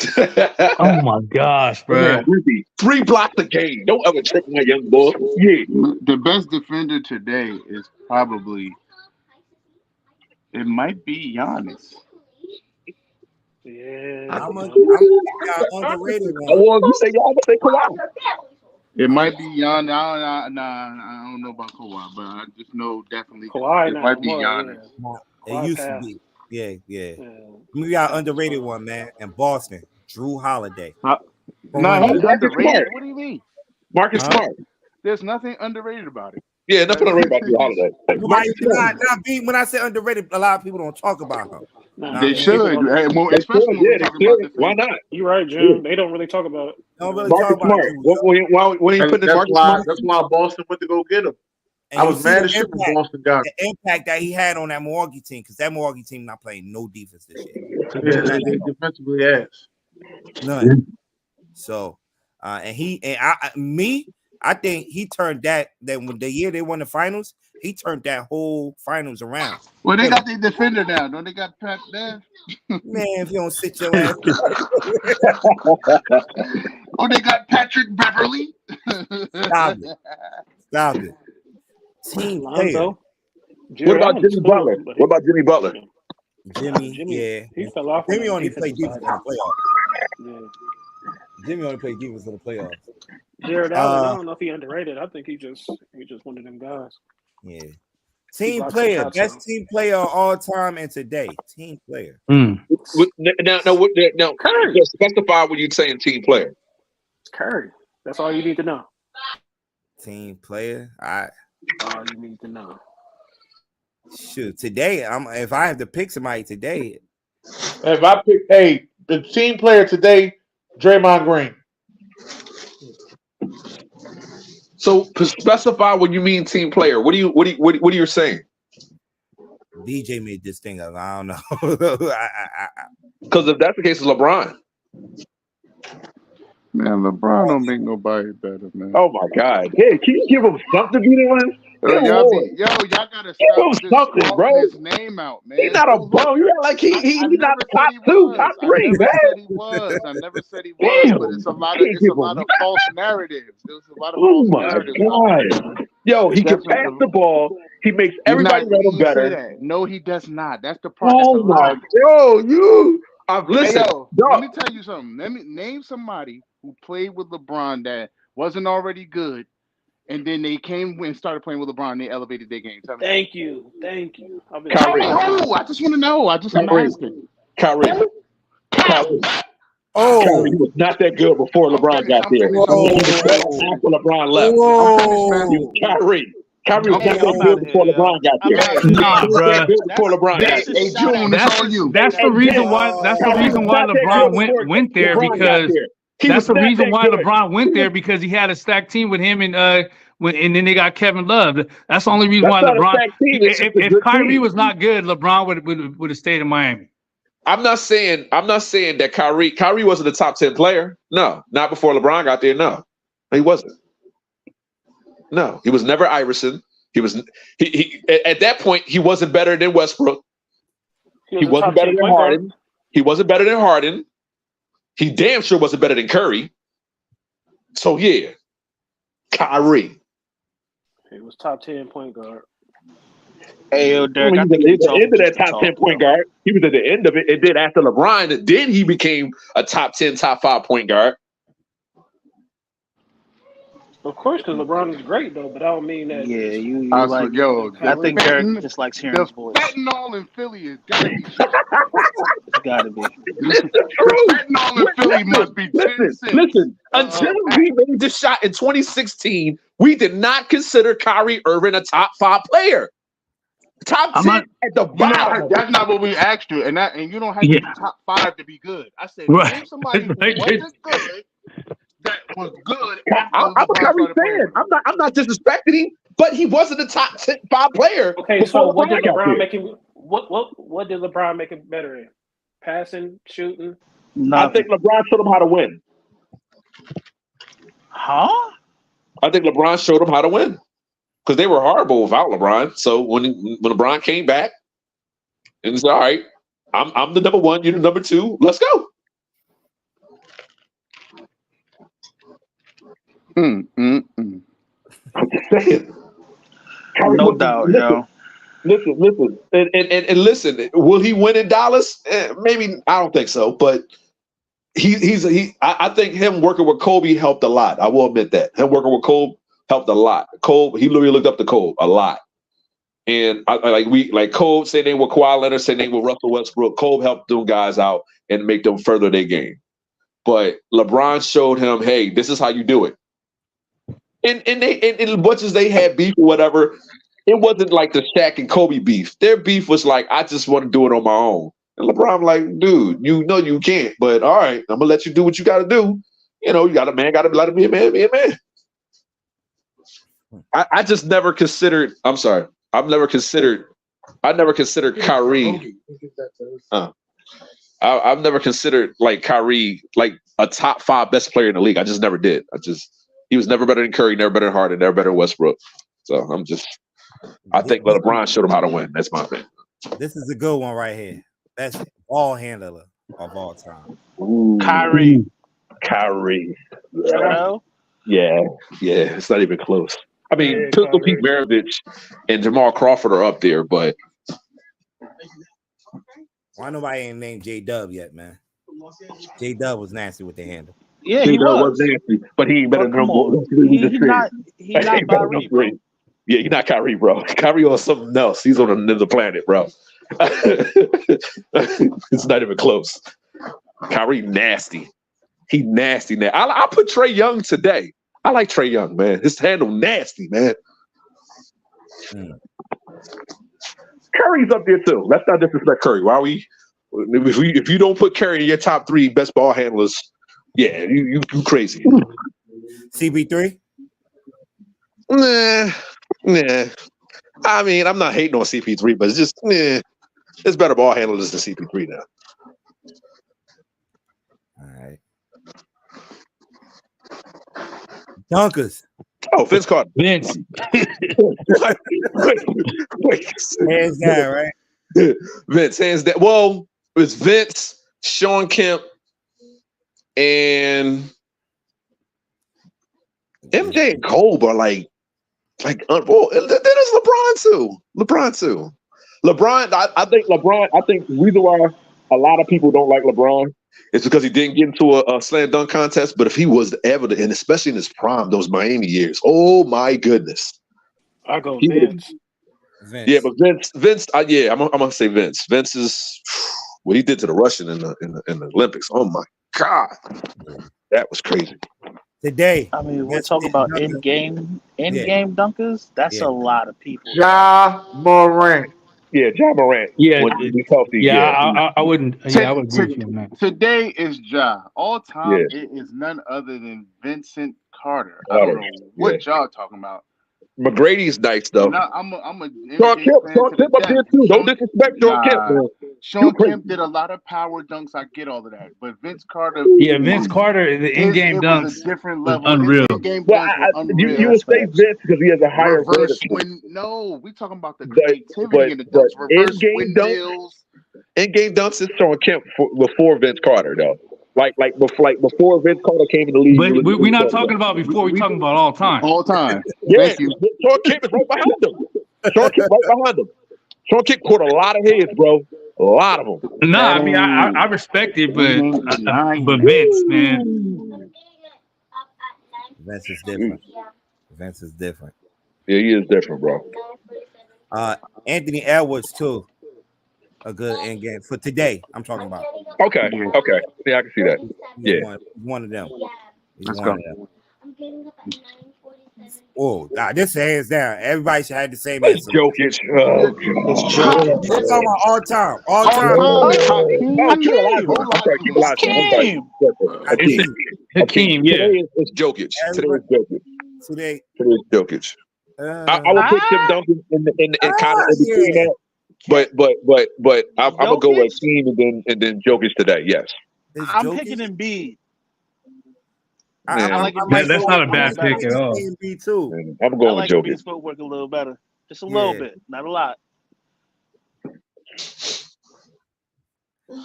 Oh my gosh, bro. Wemby, 3 blocks a game. Don't ever trip my young boy. Yeah. The best defender today is probably, it might be Giannis. Yeah. I'm underrated one. Oh, you say y'all, say Kawhi. It might be Giannis. I don't know about Kawhi, but I just know definitely Kawhi it might be Giannis. It used to be. Yeah. We got underrated one, man. In Boston, Drew Holiday. He's underrated. What do you mean? Marcus Smart. There's nothing underrated about it. Yeah, nothing underrated about Drew Holiday. When I say underrated, a lot of people don't talk about him. They should, especially when we're talking about this. Why not? You're right, Jim. They don't really talk about it. Don't really talk about it. Why he put Marcus Smart? That's why Boston went to go get him. I was mad as shit when Boston got him. The impact that he had on that Milwaukee team, because that Milwaukee team not playing no defense this year. They defensively ass. None. So, I think he turned that when the year they won the finals, he turned that whole finals around. Well, they got their defender now. Don't they got Pat there? Man, if you don't sit your ass. Oh, they got Patrick Beverly. Stop it. Team player. What about Jimmy Butler? What about Jimmy Butler? Jimmy, yeah. He fell off. Jimmy only played defense in the playoffs. Yeah. Jimmy only played defense in the playoffs. Jared Allen, I don't know if he underrated. I think he just one of them guys. Yeah. Team player, best team player of all time and today. Team player. Now, Curry. Specify when you're saying team player. Curry. That's all you need to know. Team player. All you need to know. Shoot, today if I have to pick somebody today. If I pick the team player today, Draymond Green. So specify when you mean team player. What are you saying? DJ made this thing up. I don't know. Because if that's the case, it's LeBron. Man, LeBron don't make nobody better, man. Oh my God! Hey, can you give him something to be doing? Y'all gotta stop his name out, man. He's not a bum. You act like he's not the top 2, top 3, man. I never said he was, but it's a lot of false narratives. There's a lot of false narratives. God. Yo, he can pass the ball. He makes everybody run him better. No, he does not. That's the problem. Oh my, listen. Let me tell you something. Let me name somebody who played with LeBron that wasn't already good, and then they came and started playing with LeBron and they elevated their game. Thank you. Kyrie. I just want to know. I'm asking. Kyrie. Oh, Kyrie was not that good before LeBron got there. After LeBron left. Kyrie. Kyrie was not that good before LeBron got there. Nah, bro. Before LeBron got there. That's the reason why. That's the reason why LeBron went there because. That's the reason why LeBron went there, because he had a stacked team with him and then they got Kevin Love. That's the only reason why LeBron. If Kyrie was not good, LeBron would have stayed in Miami. I'm not saying that Kyrie wasn't a top 10 player. No, not before LeBron got there. No, he wasn't. No, he was never Iverson. He at that point he wasn't better than Westbrook. He wasn't better than Harden. He wasn't better than Harden. He damn sure wasn't better than Curry. So yeah, Kyrie. He was top 10 point guard. Hey, yo, Derek, I think at the end of that top 10 point guard. He was at the end of it. And then after LeBron, then he became a top 10, top 5 point guard. Of course, because LeBron is great though, but I don't mean that. Yeah, you I like. yo, I the think Derek just likes hearing the his voice. fentanyl in Philly has got to be shot. It's got to be. It's the The truth. fentanyl in Philly must be 10 cents. Listen. Until we made this shot in 2016, we did not consider Kyrie Irving a top 5 player. Top 10 at the bottom. That's not what we asked you, and you don't have to be top 5 to be good. I said name somebody who wasn't good that was good. I'm a Kyrie fan. I'm not disrespecting him, but he wasn't a top 5 player. Okay, so what did LeBron make him? What did LeBron make him better in? Passing, shooting. I think LeBron showed him how to win. Huh? I think LeBron showed him how to win because they were horrible without LeBron. So when LeBron came back, and said, "All right, I'm the number 1, you're the number 2. Let's go." I'm just saying. No doubt, yo. Listen, and listen. Will he win in Dallas? Maybe. I don't think so, but I think him working with Kobe helped a lot. I will admit that him working with Kobe helped a lot. Kobe, he literally looked up to Kobe a lot, and Kobe say they were Kawhi Leonard, say they were Russell Westbrook. Kobe helped them guys out and make them further their game. But LeBron showed him, hey, this is how you do it. And as much as they had beef or whatever, it wasn't like the Shaq and Kobe beef. Their beef was like, I just want to do it on my own. And LeBron like, dude, you know you can't, but all right, I'm gonna let you do what you gotta do. You know, you got a man, gotta let him be a man, be a man. I just never considered, I'm sorry, I never considered Kyrie. I've never considered like Kyrie like a top 5 best player in the league. I just never did. He was never better than Curry, never better than Harden, never better than Westbrook. So I think LeBron showed him how to win. That's my opinion. This is a good one right here. Best ball handler of all time. Ooh. Kyrie. Yeah. It's not even close. I mean, Pistol Pete Maravich and Jamal Crawford are up there, but why nobody ain't named J-Dub yet, man? J-Dub was nasty with the handle. Yeah, he was nasty, but he ain't better than He's not Kyrie, bro. Yeah, he's not Kyrie, bro. Kyrie on something else. He's on another planet, bro. It's not even close. Kyrie nasty. He nasty now. I put Trae Young today. I like Trae Young, man. His handle nasty, man. Curry's up there too. Let's not disrespect Curry. Why we? If you don't put Curry in your top 3 best ball handlers, yeah, you crazy. CP3? Nah. I mean, I'm not hating on CP3, but it's just it's better ball handlers than CP3 now. All right. Dunkers. Oh, Vince Carter. Vince. Wait. Hands down, right? Vince, hands down. Well, it's Vince, Sean Kemp, and MJ and Kobe are like, well, then it's LeBron too. I think the reason why a lot of people don't like LeBron is because he didn't get into a slam dunk contest. But if he was ever, and especially in his prime, those Miami years, oh my goodness. I go Vince. Yeah, but Vince, I'm gonna say Vince. Vince is what he did to the Russian in the Olympics. Oh my God, that was crazy. Today, I mean, we're talking about in-game dunkers. That's a lot of people. Ja Morant. Yeah, Ja Morant. Yeah, healthy. I wouldn't. Yeah, I would agree with you on that. Today is Ja. All time, it is none other than Vincent Carter. I don't know what y'all talking about. McGrady's nice though. No, I'm a Sean Kemp up there too. Don't disrespect Sean Kemp. Man. Sean Kemp did a lot of power dunks. I get all of that, but Vince Carter. Yeah, Vince Carter, the in-game dunks, was a different level. Unreal. Unreal. You would say Vince because he has a higher reverse swing. No, we talking about the creativity in the dunks. Reverse windmills. In-game dunks is Sean Kemp before Vince Carter though. Like before Vince Carter came in the league. But we're not talking about before. We're talking about all time. All time. Yeah, Thank you. Sean Kemp is right behind him. Sean Kemp caught a lot of heads, bro. A lot of them. Nah, I mean, I respect it, but Vince, man. Vince is different. Vince is different. Yeah, he is different, bro. Anthony Edwards too. A good end game for today. I'm talking about. Okay. Yeah, I can see that. He's one of them. He's one of them. Oh, this hands down. Everybody should have the same answer. Jokic. It's talking about all time. Hakeem, yeah. It's Jokic. Today's Jokic. I would put Tim Duncan in kind of in between that. But I'm gonna go with Hakeem and then Jokic today. Yes. I'm picking Embiid. That's not a bad pick at all. Embiid too. I'm going with Jokic. Embiid's footwork a little better, just a little bit, not a lot.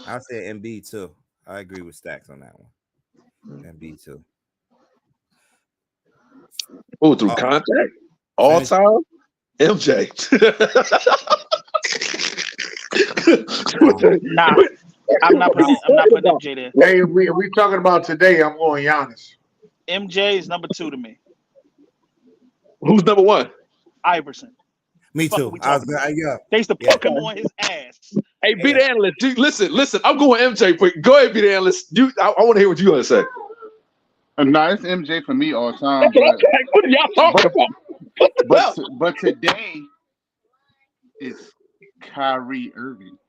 I say Embiid too. I agree with Stacks on that one. Embiid too. Oh, through contact all time, MJ. Nah, I'm not putting MJ there. Hey, if we talking about today, I'm going Giannis. MJ is number 2 to me. Who's number 1? Iverson. Me too. They used to poke him on his ass. Hey, be the analyst. Listen. I'm going MJ. But go ahead, be the analyst. I want to hear what you want to say. No, it's MJ for me all time. What are y'all talking about? But today is Kyrie Irving.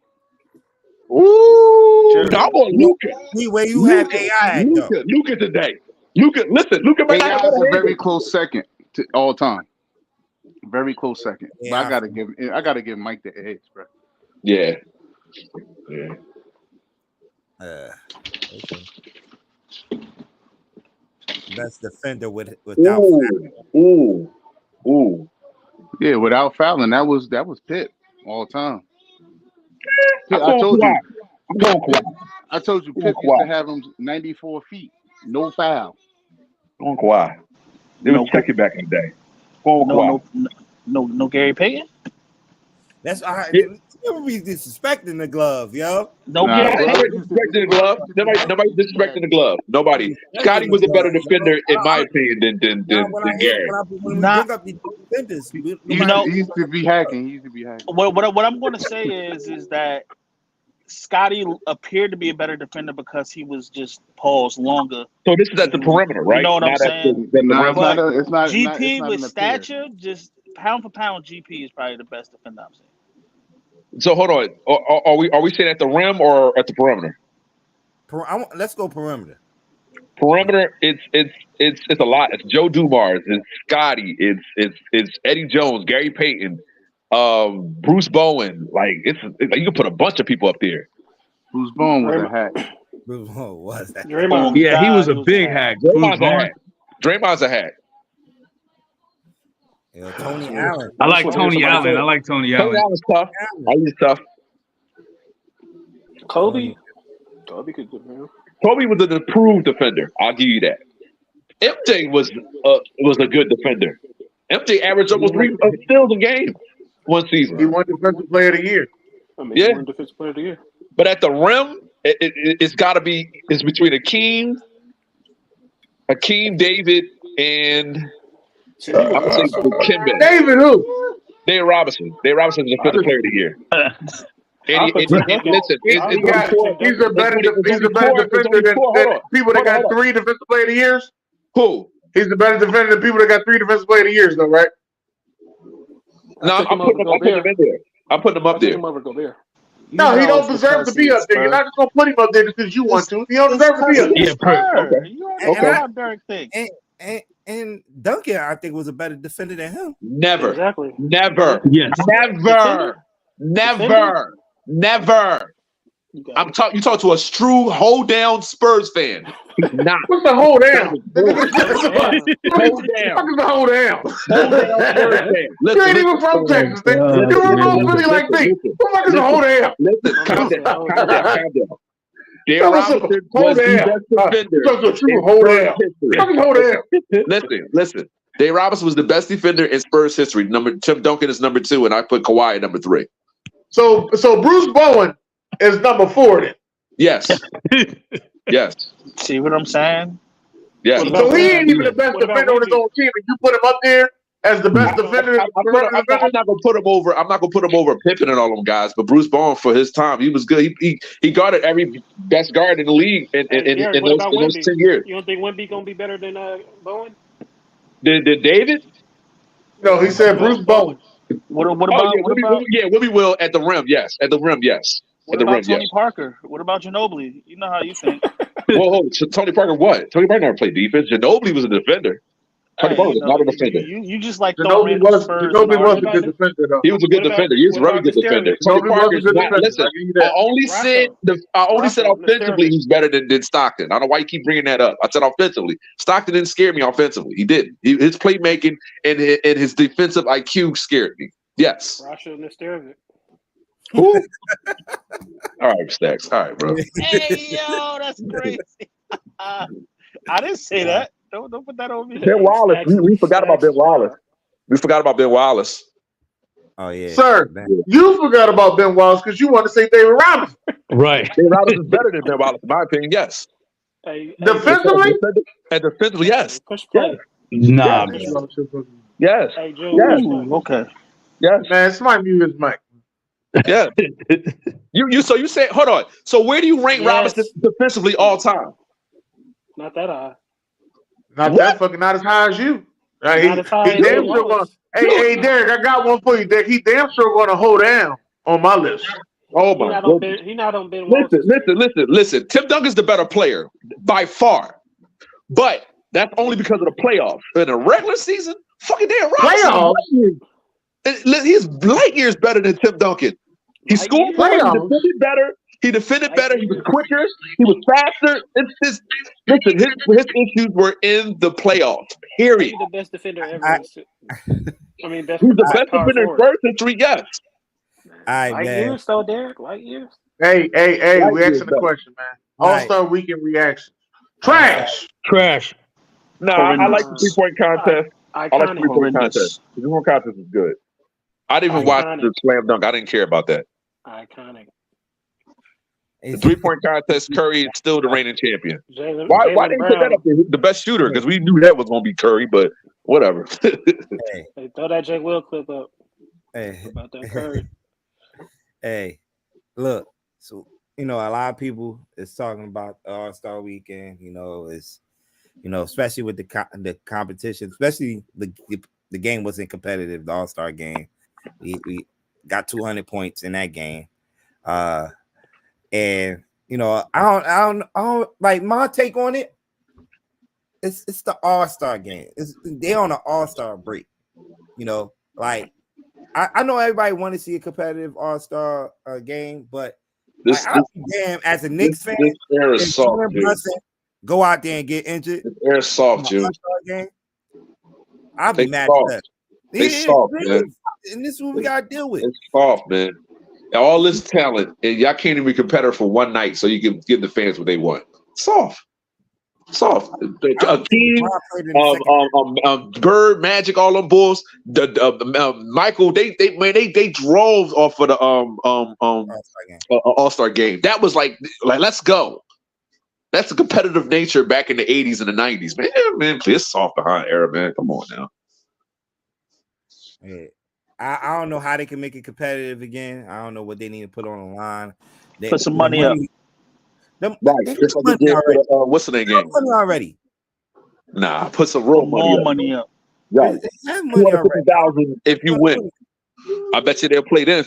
Ooh, I'm on Luka. Where you have AI at, though. Luka today. Luka might AI have is a very close second to all time. Very close second. Yeah. But I gotta give Mike the edge, bro. Yeah. Okay. Best defender without Ooh. Yeah, without fouling, that was Pitt all time. Pitt, I told you Pitt used to have him 94 feet, no foul. On Kawhi. They would check it back in the day. No Gary Payton. That's all right. Never be disrespecting the glove, yo. Nobody disrespecting the glove. Nobody disrespecting the glove. Nobody. Scotty was a better defender, in my opinion, than Gary. When we bring up these defenders, he used to be hacking. What I'm going to say is that Scotty appeared to be a better defender because he was just paused longer. So this is at the perimeter, right? You know what I'm saying? It's not. GP with stature, just pound for pound, GP is probably the best defender I've seen. So hold on. Are we saying at the rim or at the perimeter? Let's go perimeter. Perimeter, it's a lot. It's Joe Dumars, it's Scotty, it's Eddie Jones, Gary Payton, Bruce Bowen. Like you can put a bunch of people up there. Bruce Bowen was a hack. Bruce Bowen was that? Draymond. Yeah, he was a big hack. Draymond's a hack. Tony Allen. I like Tony Allen. Tony Allen's tough. He's tough. Kobe could do, man. Kobe was an improved defender. I'll give you that. MJ was a good defender. MJ averaged almost 3 steals a game one season. He won Defensive Player of the Year. He won Defensive Player of the Year. But at the rim, it's got to be. It's between Hakeem, David, and David who? David Robinson. David Robinson is a Defensive Player of the Year. Listen, he's a better defender than people that got 3 Defensive Player of the Years. Who? He's a better defender than people that got 3 Defensive Player of the Years, though, right? No, I'm putting him in there. I'm putting him up there. No, he don't deserve to be up there. You're not just gonna put him up there just because you want to. He don't deserve to be up there. Okay. And Duncan, I think, was a better defender than him. Never. Exactly. Never. Yes. Never. You talk to a true hold down Spurs fan. Nah. What's the hold down? Hold down. What is the hold down? Hold down Spurs fan. You ain't even from Texas. You were from Philly like me. What the fuck is the hold down? Listen, calm down. Dale Robinson was the best defender. Listen. Dale Robinson was the best defender in Spurs history. Tim Duncan is number 2, and I put Kawhi at number 3. So Bruce Bowen is number 4 then. Yes. Yes. See what I'm saying? Yeah. So he ain't even the best defender on his own team, and you put him up there as the best defender. I'm not gonna put him over. I'm not gonna put him over Pippen and all them guys. But Bruce Bowen, for his time, he was good. He guarded every best guard in the league in those 10 years. You don't think Wemby gonna be better than Bowen? Did David? No, he said Bruce Bowen. What about Wemby will at the rim. Yes, at the rim. Yes. What about Tony Parker? What about Ginobili? You know how you think. Whoa, so Tony Parker what? Tony Parker never played defense. Ginobili was a defender. Tony Parker was not a defender. You just like Ginobili was a good defender though. He was a good defender. He was a very good defender. Tony Parker's not. Listen, I only said offensively he's better than Stockton. I don't know why you keep bringing that up. I said offensively. Stockton didn't scare me offensively. He didn't. His playmaking and his defensive IQ scared me. Yes. Who? All right, Stacks. All right, bro. Hey, yo, that's crazy. I didn't say that. Don't put that on me. Ben Wallace. We forgot about Ben Wallace. Oh yeah, sir. You forgot about Ben Wallace because you want to say David Robinson. Right. David Robinson is better than Ben Wallace, in my opinion. Yes. Defensively? And defensively, yes. Nah. Yes. Hey, Joe, yes. Okay. Yes. Man, somebody mute his mic. Yeah. So you say, hold on. So where do you rank Robinson defensively all time? Not that high. Not as high as you. He damn sure gonna. Hey, Derek, I got one for you, Derek. He damn sure gonna hold down on my list. Oh my God. He not on Ben. Listen. Tim Duncan's the better player by far, but that's only because of the playoffs. In a regular season, fucking damn Robinson. Playoffs. He's light years better than Tim Duncan. He scored better. He defended better. He defended better. He was quicker. He was faster. His issues were in the playoffs. Period. He's the best defender ever. He's the best defender in first century. Yes. Light years, though, Derek. Light years. Hey, we asking the question, man. All-Star Weekend reaction. Trash. No, I like the 3-point contest. I like the 3-point contest. The 3-point contest is good. I didn't even watch the slam dunk. I didn't care about that. Iconic. The 3-point contest, Curry is still the reigning champion. Why didn't you put that up there? The best shooter, because we knew that was going to be Curry, but whatever. Hey, throw that Jake Will clip up. Hey. About that Curry. Hey, look. So a lot of people is talking about the All-Star Weekend. It's especially with the competition, especially the game wasn't competitive. The All-Star game, we got 200 points in that game. And I don't like my take on it. It's the All-Star game. They on an All-Star break. Like I know everybody want to see a competitive All-Star game, but damn, as a Knicks fan, this air is soft, go out there and get injured. This air is soft, Jim. I'll be mad at that. It's soft, man. And this is what we gotta deal with. It's soft, man. All this talent, and y'all can't even be competitive for one night, so you can give the fans what they want. Soft. King, Bird, Magic, all them bulls. Michael, they drove off of the All-Star game. That was like let's go. That's the competitive nature back in the 80s and the 90s, man. Yeah, man, please, it's soft behind era, man. Come on now. Yeah. I don't know how they can make it competitive again. I don't know what they need to put on the line. Put some money up. What's the name game? Money already. Nah, put some real money up. Right. $250,000 if you win. I bet you they'll play then.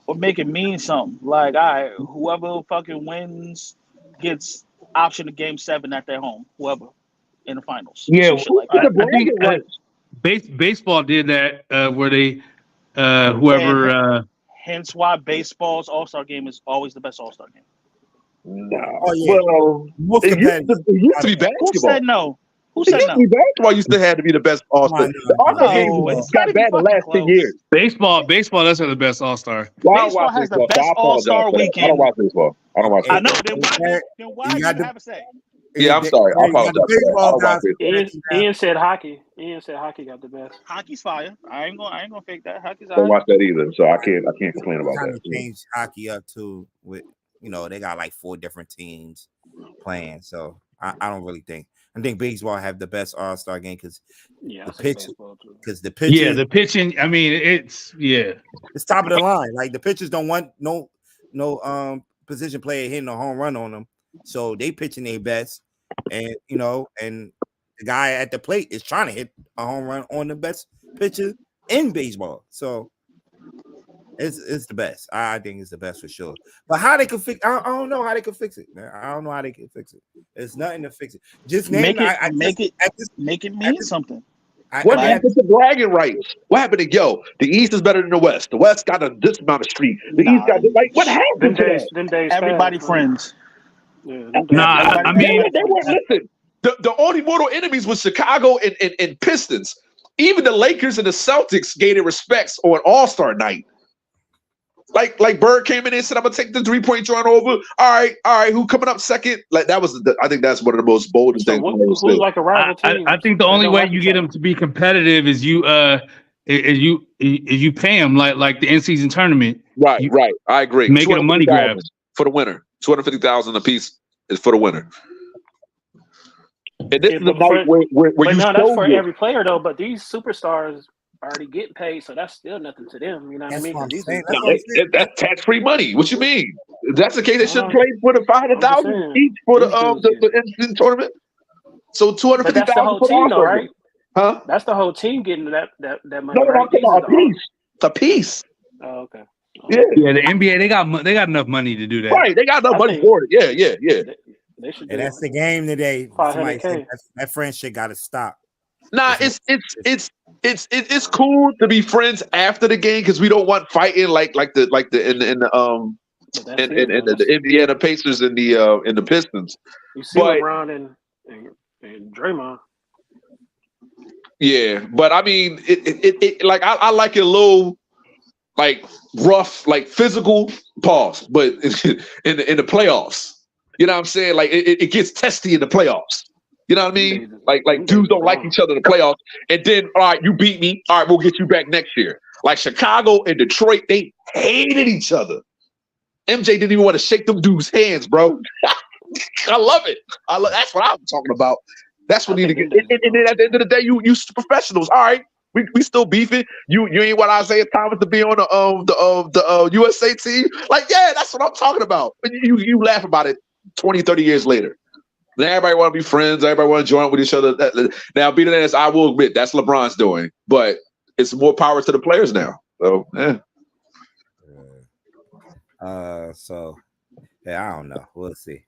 Or make it mean something. Like, all right, whoever fucking wins gets option to Game 7 at their home. Whoever. In the finals. Yeah, like I think baseball did that where they whoever. Hence why baseball's All-Star game is always the best All-Star game. No. Oh, yeah. Well, it used to be basketball. Who said no? Basketball used to have to be the best All-Star. The All-Star game got bad the last 10 years. Baseball doesn't have the best All-Star. Baseball has the best All-Star weekend. I don't watch baseball. I know. Then why do you have a say? Yeah, I'm sorry. I apologize. Ian said hockey. Hockey got the best. Hockey's fire. I ain't gonna fake that. Hockey's. I don't watch that either, so I can't complain about that. Change hockey up too with they got like 4 different teams. playing. So I don't really think. I think baseball have the best All-Star game because the pitch, the pitches. Yeah, the pitching. I mean, it's top of the line. Like the pitchers don't want no position player hitting a home run on them, so they pitching their best, and and the guy at the plate is trying to hit a home run on the best pitcher in baseball. So it's the best. I think it's the best for sure. But how they could fix? I don't know how they could fix it, man. I don't know how they can fix it. There's nothing to fix it. Just make it mean something. What happened to bragging rights? What happened to the East is better than the West. The West got this amount of street. The East got what happened to that? Everybody friends. Yeah, I mean, they weren't. Listen, the only mortal enemies was Chicago and Pistons. Even the Lakers and the Celtics gained respects on All-Star night. Like Bird came in and said, "I'm gonna take the 3-point joint over." All right. Who coming up second? Like that was. I think that's one of the most boldest things. Who's like a rival team? I think the only way you get them to be competitive is you pay them like the in-season tournament. Right. I agree. Make it a money grab for the winner. $250,000 a piece is for the winner. And this is the night where you that's for every player though. But these superstars already getting paid, so that's still nothing to them. You know what I mean? That's tax-free money. What you mean? If that's the case, they should play for the $500,000 each for the tournament. So $250,000 for the whole team, though, right? Huh? That's the whole team getting that money. No, I'm talking about a piece. It's a piece. Oh, okay. Yeah, the NBA they got enough money to do that. Right, they got enough money for it. Yeah. They should. That's the game today. Somebody said that friendship got to stop. Nah, it's cool to be friends after the game because we don't want fighting like the Indiana Pacers and the Pistons. You see LeBron and Draymond. Yeah, but I mean, it like I like it a little like rough, like physical pause, but in the playoffs, you know what I'm saying? Like it gets testy in the playoffs. You know what I mean? Like dudes don't like each other in the playoffs. And then, all right, you beat me. All right, we'll get you back next year. Like Chicago and Detroit, they hated each other. MJ didn't even want to shake them dudes' hands, bro. I love it. That's what I'm talking about. That's what you need to get. And then at the end of the day, you professionals. All right, we still beefing. You ain't want Isaiah Thomas to be on the USA team. Like, yeah, that's what I'm talking about. But you laugh about it 20, 30 years later. Now everybody want to be friends. Everybody want to join with each other. Now, being honest, I will admit that's LeBron's doing, but it's more power to the players now. So, yeah. So, yeah, I don't know. We'll see.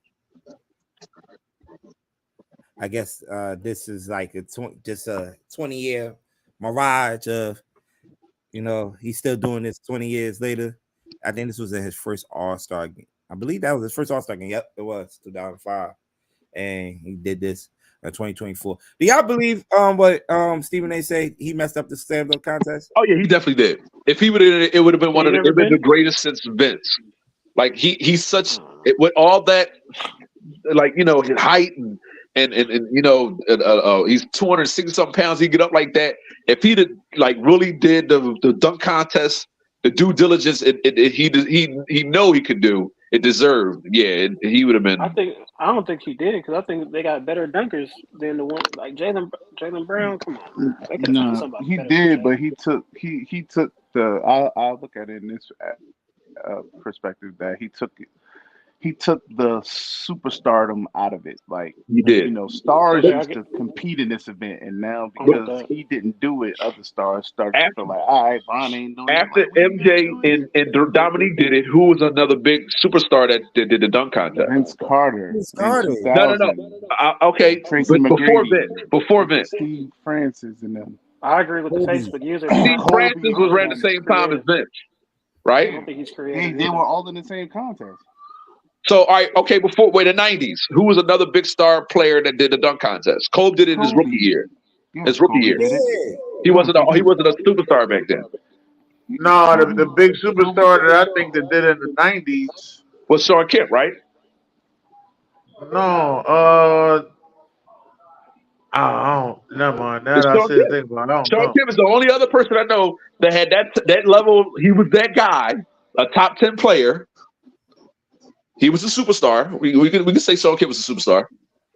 I guess this is like just a 20-year mirage of, he's still doing this 20 years later. I think this was in his first All-Star game. I believe that was his first All-Star game. Yep, it was 2005. And he did this in 2024. Do y'all believe what Stephen A. say? He messed up the slam dunk contest? Oh yeah, he definitely did. If he would have, it would have been the greatest since Vince. Like he's such with all that, like his height and he's 260 something pounds. He get up like that. If he did really did the dunk contest, the due diligence, he know he could do. It deserved, he would have been. I don't think he did it because I think they got better dunkers than the one like Jaylen Brown. Come on, no, he did, but he took the. I'll look at it in this perspective that he took the superstardom out of it. Like he did. Stars used to compete in this event, and now because he didn't do it, other stars started to feel like, all right, Bron ain't doing it. After MJ and Dominique did it, who was another big superstar that did the dunk contest? Vince Carter. No. Okay, Tracy McGrady, before Vince, Steve Francis, and them. I agree with the Facebook user. Steve Francis was around the same time as Vince, right? I don't think he's creative. They were all in the same contest. So, all right, okay, the 90s, who was another big star player that did the dunk contest? Kobe did it in his rookie year. He wasn't a superstar back then. No, the big superstar that I think that did it in the 90s was Sean Kemp, right? No, I don't. Never mind. That I said think about. I don't know. Sean Kemp is the only other person I know that had that level. He was that guy, a top 10 player. He was a superstar. We can say Sean Kidd was a superstar.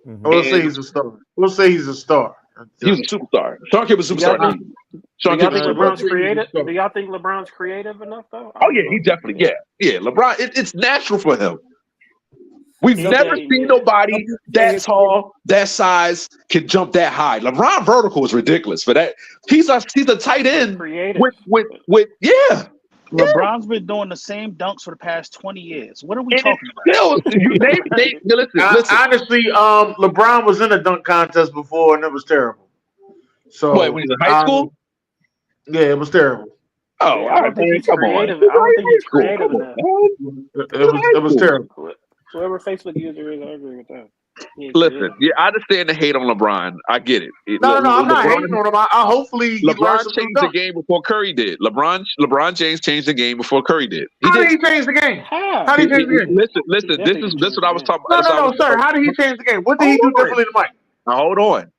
We'll say he's a star. We'll say he's a star. He was a superstar. Sean Kidd was a superstar. Do y'all think LeBron's creative? Do y'all think LeBron's creative enough though? Oh yeah, he definitely. Yeah. LeBron. It's natural for him. We've never seen nobody that tall, that size, can jump that high. LeBron vertical is ridiculous. For that, he's a tight end with LeBron's been doing the same dunks for the past 20 years. What are we talking about? Listen. Honestly, LeBron was in a dunk contest before and it was terrible. So what, when he was in high school? Yeah, it was terrible. Oh, I don't think he's creative. I don't think he's creative enough. It was terrible. Whoever Facebook user is, I agree with that. Listen, I understand the hate on LeBron. I get it. No, I'm not hating on him. Hopefully, LeBron changed the game before Curry did. LeBron James changed the game before Curry did. How did he change the game? How did he change the game? Listen. This is what I was talking about. No, sir. How did he change the game? What did he do differently than Mike? Now, hold on.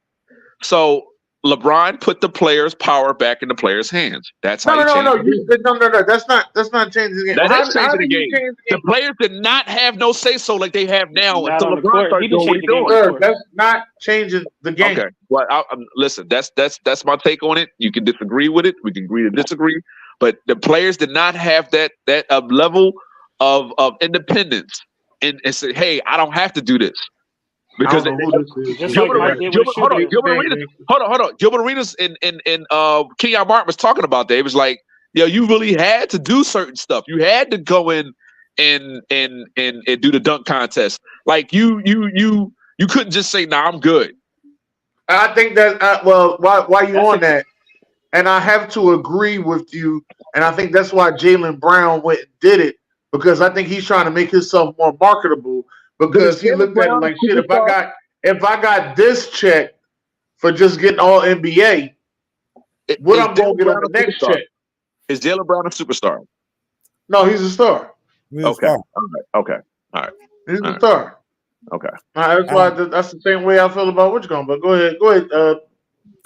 So LeBron put the players' power back in the players' hands. That's how No. That's not changing the game. That's changing the game. The players did not have no say so like they have now until LeBron started doing what he's doing. Sir, that's not changing the game. Okay. Well, listen. That's my take on it. You can disagree with it. We can agree to disagree. But the players did not have that level of independence and say, "Hey, I don't have to do this." Because Gilbert Arenas and Kenyon Martin was talking about that. It was like, you really had to do certain stuff. You had to go in and do the dunk contest. Like you couldn't just say, "Nah, I'm good." I think that why you on that, and I have to agree with you, and I think that's why Jaylen Brown went and did it, because I think he's trying to make himself more marketable. Because he looked at it like, shit, if I got this check for just getting all NBA, what I'm going to get on the next check? Is Jaylen Brown a superstar? No, he's a star. Okay. All right. He's a star. Okay. That's why that's the same way I feel about what you're going. But go ahead,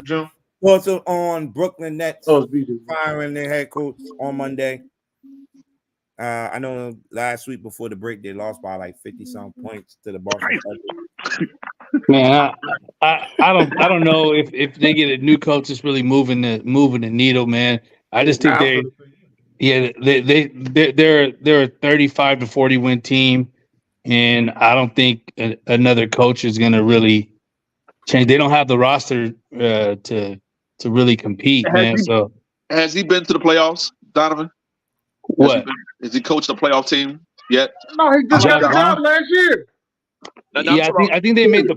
Jim. Also on Brooklyn Nets firing their head coach on Monday. I know last week before the break they lost by like 50-some points to the Boston Celtics. Man, I don't know if they get a new coach that's really moving the needle, man. I just think they're a 35 to 40 win team, and I don't think another coach is going to really change. They don't have the roster to really compete, man. So has he been to the playoffs, Donovan? What? Has he coached a playoff team yet? No, he just got the job last year. I think they made the.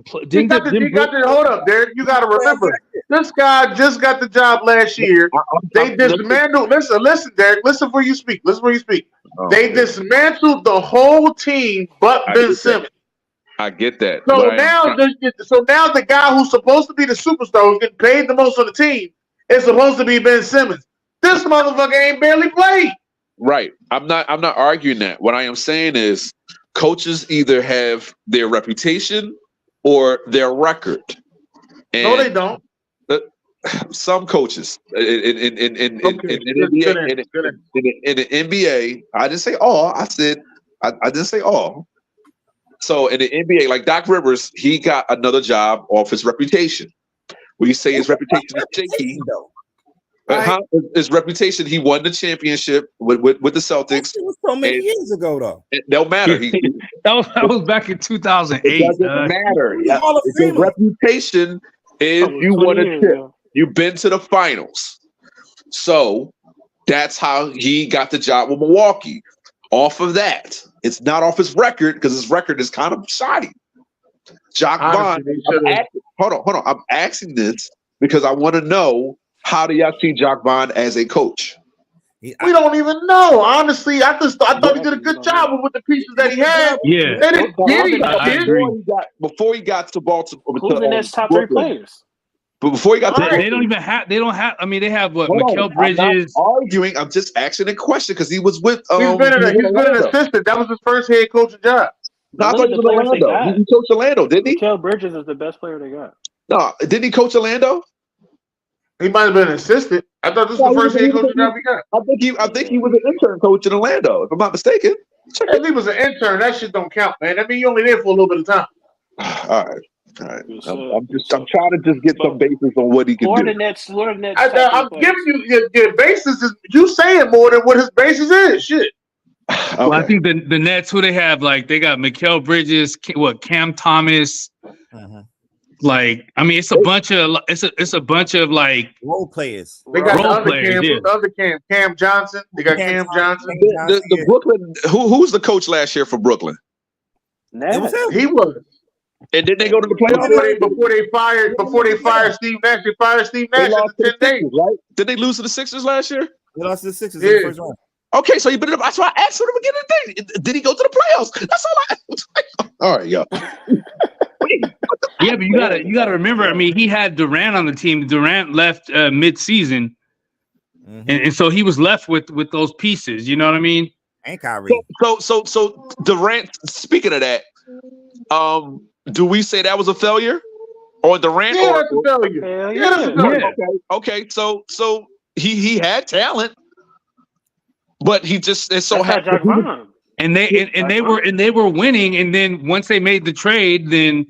Hold up, Derek. You got to remember, this guy just got the job last year. They dismantled. Listen, Derek. Listen before you speak. They dismantled the whole team, but Ben Simmons. I get that. So now the guy who's supposed to be the superstar, who's getting paid the most on the team, is supposed to be Ben Simmons. This motherfucker ain't barely played. Right. I'm not arguing that. What I am saying is coaches either have their reputation or their record. And no, they don't. Some coaches in the NBA, I didn't say all. I said I didn't say all. So in the NBA, like Doc Rivers, he got another job off his reputation. We say his reputation is shaky. His reputation, he won the championship with the Celtics. That was so many years ago, though. It don't matter. That was back in 2008. It doesn't matter. His reputation is you won a chip. You've been to the finals. So that's how he got the job with Milwaukee. Off of that. It's not off his record because his record is kind of shoddy. Jock Vaughn. Hold on. I'm asking this because I want to know, how do y'all see Jock Vaughn as a coach? We don't even know. Honestly, I thought he did a good job with the pieces that he had. Yeah. Before he got to Baltimore. Who's the next top 3 players? But before he got to they don't have. I mean, they have what? Mikal Bridges. I'm not arguing. I'm just asking a question because he was with. He's been an assistant. That was his first head coaching job. No, I thought he was Orlando. He coached Orlando, didn't he? Mikal Bridges is the best player they got. No, didn't he coach Orlando? He might have been an assistant. I thought this was the first head coaching job he got. I think he was an intern coach in Orlando, if I'm not mistaken. If he was an intern, that shit don't count, man. I mean, you only there for a little bit of time. All right. I'm trying to just get some basis on what he can do. I'm giving you your basis. Is you saying more than what his basis is? Shit. Okay. Well, I think the Nets, who they have, like they got Mikal Bridges, Cam Thomas. Like, I mean, it's a bunch of like role players. They got the other Cam Johnson. They got Cam Johnson. The Brooklyn. Who's the coach last year for Brooklyn? He was. And did they go to the playoffs before they fired Steve Nash? They fired Steve Nash in 10 days, right? Did they lose to the Sixers last year? They lost to the Sixers in the first round. Okay, so that's why I asked him to begin the day. Did he go to the playoffs? That's all I asked. All right, yo. Yeah, but you gotta remember. I mean, he had Durant on the team. Durant left mid-season, and so he was left with those pieces. You know what I mean? And Kyrie. So Durant. Speaking of that, do we say that was a failure on Durant? Yeah, that's a failure. Yeah, that's a failure. Okay. So he had talent, but he just is so happy. And they were winning, and then once they made the trade, then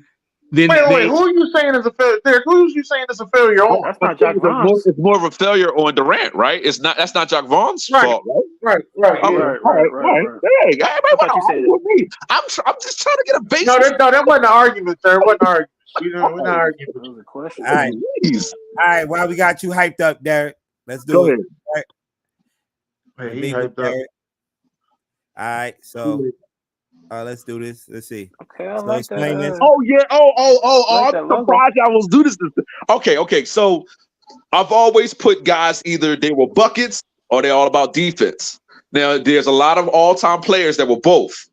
wait, who are you saying is a failure? Derek, who are you saying is a failure on? That's not Jacques Vaughn. It's more of a failure on Durant, right? That's not Jacques Vaughn's fault, right. Hey, I'm just trying to get a basis. No, that wasn't an argument, sir. It wasn't an argument. We're not arguing. That was a question. All right. Well, we got you hyped up, Derek. Let's do it. All right. He hyped up. All right, so let's do this. Let's see. Okay, I like explain that. this. Oh yeah. I'm surprised I was do this. Okay. So I've always put guys either they were buckets or they're all about defense. Now there's a lot of all-time players that were both.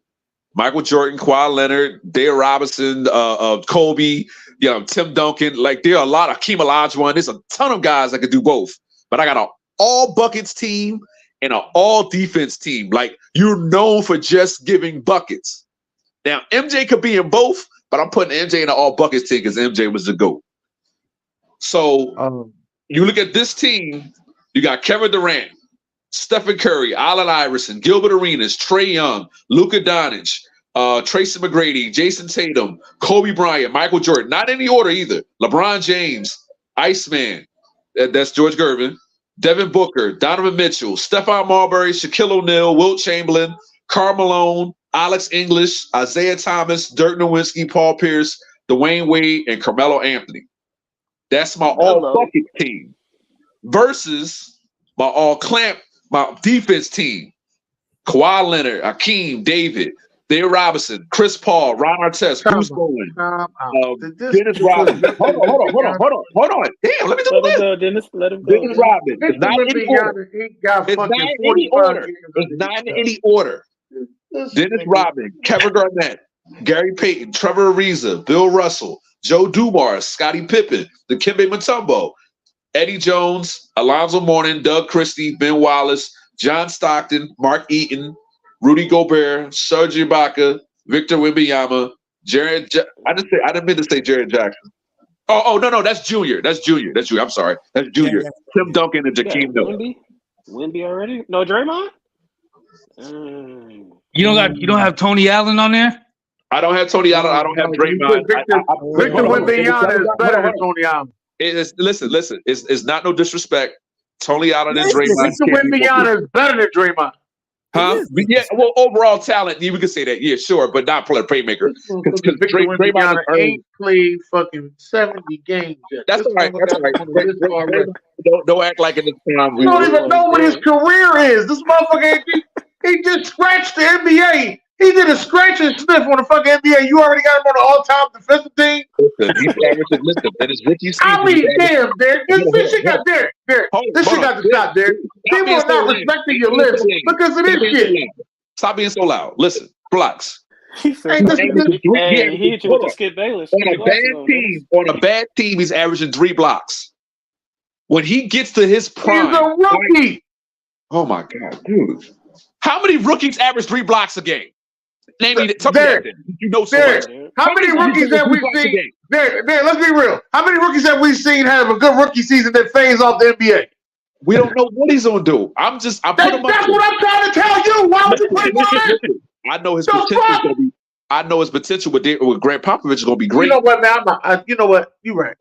Michael Jordan, Kawhi Leonard, Dale Robinson, Kobe, Tim Duncan. Like there are a lot of Hakeem Olajuwon. There's a ton of guys that could do both. But I got an all buckets team and an all defense team. Like you're known for just giving buckets. Now MJ could be in both, but I'm putting MJ in an all buckets team because MJ was the GOAT. So you look at this team, you got Kevin Durant, Stephen Curry, Allen Iverson, Gilbert Arenas, Trae Young, Luka Doncic, Tracy McGrady, Jason Tatum, Kobe Bryant, Michael Jordan. Not in any order either. LeBron James, Iceman, that's George Gervin, Devin Booker, Donovan Mitchell, Stephon Marbury, Shaquille O'Neal, Wilt Chamberlain, Karl Malone, Alex English, Isaiah Thomas, Dirk Nowitzki, Paul Pierce, Dwayne Wade, and Carmelo Anthony. That's my all bucket team versus my defense team. Kawhi Leonard, Hakeem, David, Dale Robinson, Chris Paul, Ron Artest, Bruce Bowen, Dennis Rodman. Hold on. Damn, let me do this. Dennis Rodman. It's not in any order. Dennis Rodman, Kevin Garnett, Gary Payton, Trevor Ariza, Bill Russell, Joe Dumars, Scottie Pippen, Dikembe Mutombo, Eddie Jones, Alonzo Mourning, Doug Christie, Ben Wallace, John Stockton, Mark Eaton, Rudy Gobert, Serge Ibaka, Victor Wembanyama, I didn't mean to say Jared Jackson. Oh, no, that's Junior. That's Junior. I'm sorry. That's Junior. Yeah. Tim Duncan and Jakeem Miller. Wemby already? No, Draymond? You don't have Tony Allen on there? I don't have Tony Allen. I don't have Draymond. Victor Wembanyama is better than Tony Allen. Listen. It's not no disrespect. Tony Allen and Draymond. Victor Wembanyama is better than Draymond. Huh? Yeah, well, overall talent, we could say that. Yeah, sure, but not playmaker. Because Draymond ain't played fucking 70 games yet. That's all right. Don't act like in this time. You don't even know what his career is. This motherfucker, he just scratched the NBA. He did a scratch and sniff on the fucking NBA. You already got him on the all-time defensive team. Listen, that is Ricky Stevens. I mean, damn, Derek. This shit got Derek. This shit got to stop, Derek. People are not respecting your list because of this shit. Stop being so loud. Listen, blocks. He hit you with the Skip Bayless. On a bad team, he's averaging 3 blocks. When he gets to his prime, he's a rookie. Oh my God, dude! How many rookies average 3 blocks a game? Name me. You know so much. How many rookies have we seen? Derek, let's be real. How many rookies have we seen have a good rookie season that fades off the NBA? We don't know what he's gonna do. That's what I'm trying to tell you. Why would you put him on? I know his potential is going to be. I know his potential with Grant Popovich is going to be great. You know what, man? You know what? You're right.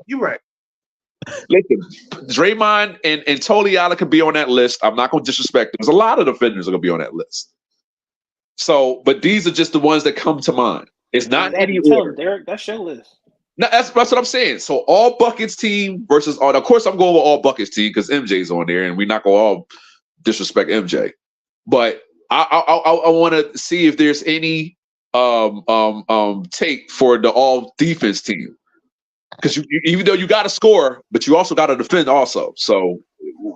Listen, Draymond and Tony Allen could be on that list. I'm not going to disrespect them. There's a lot of defenders are going to be on that list. So, but these are just the ones that come to mind. It's not any order. Derek, that's your list. No, that's what I'm saying. So, all buckets team versus all. Of course, I'm going with all buckets team because MJ's on there, and we're not going to all disrespect MJ. But I want to see if there's any take for the all defense team, because even though you got to score, but you also got to defend also. So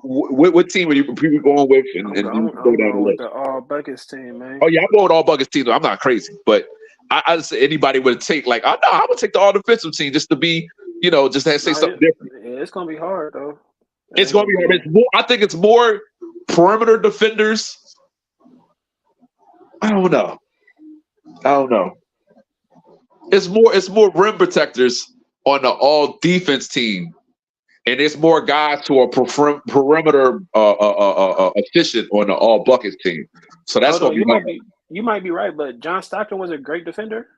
what team are you going with? And I'm going with the all buckets team, man. Oh yeah, I'm going with all buckets team. I'm not crazy, but I just say anybody would take I would take the all defensive team just to be just to say something different. Yeah, it's gonna be hard though. It's gonna be hard. It's more, I think it's more perimeter defenders. I don't know. It's more rim protectors on the all defense team, and it's more guys who are perimeter efficient on the all buckets team. So that's what you might be right, but John Stockton was a great defender.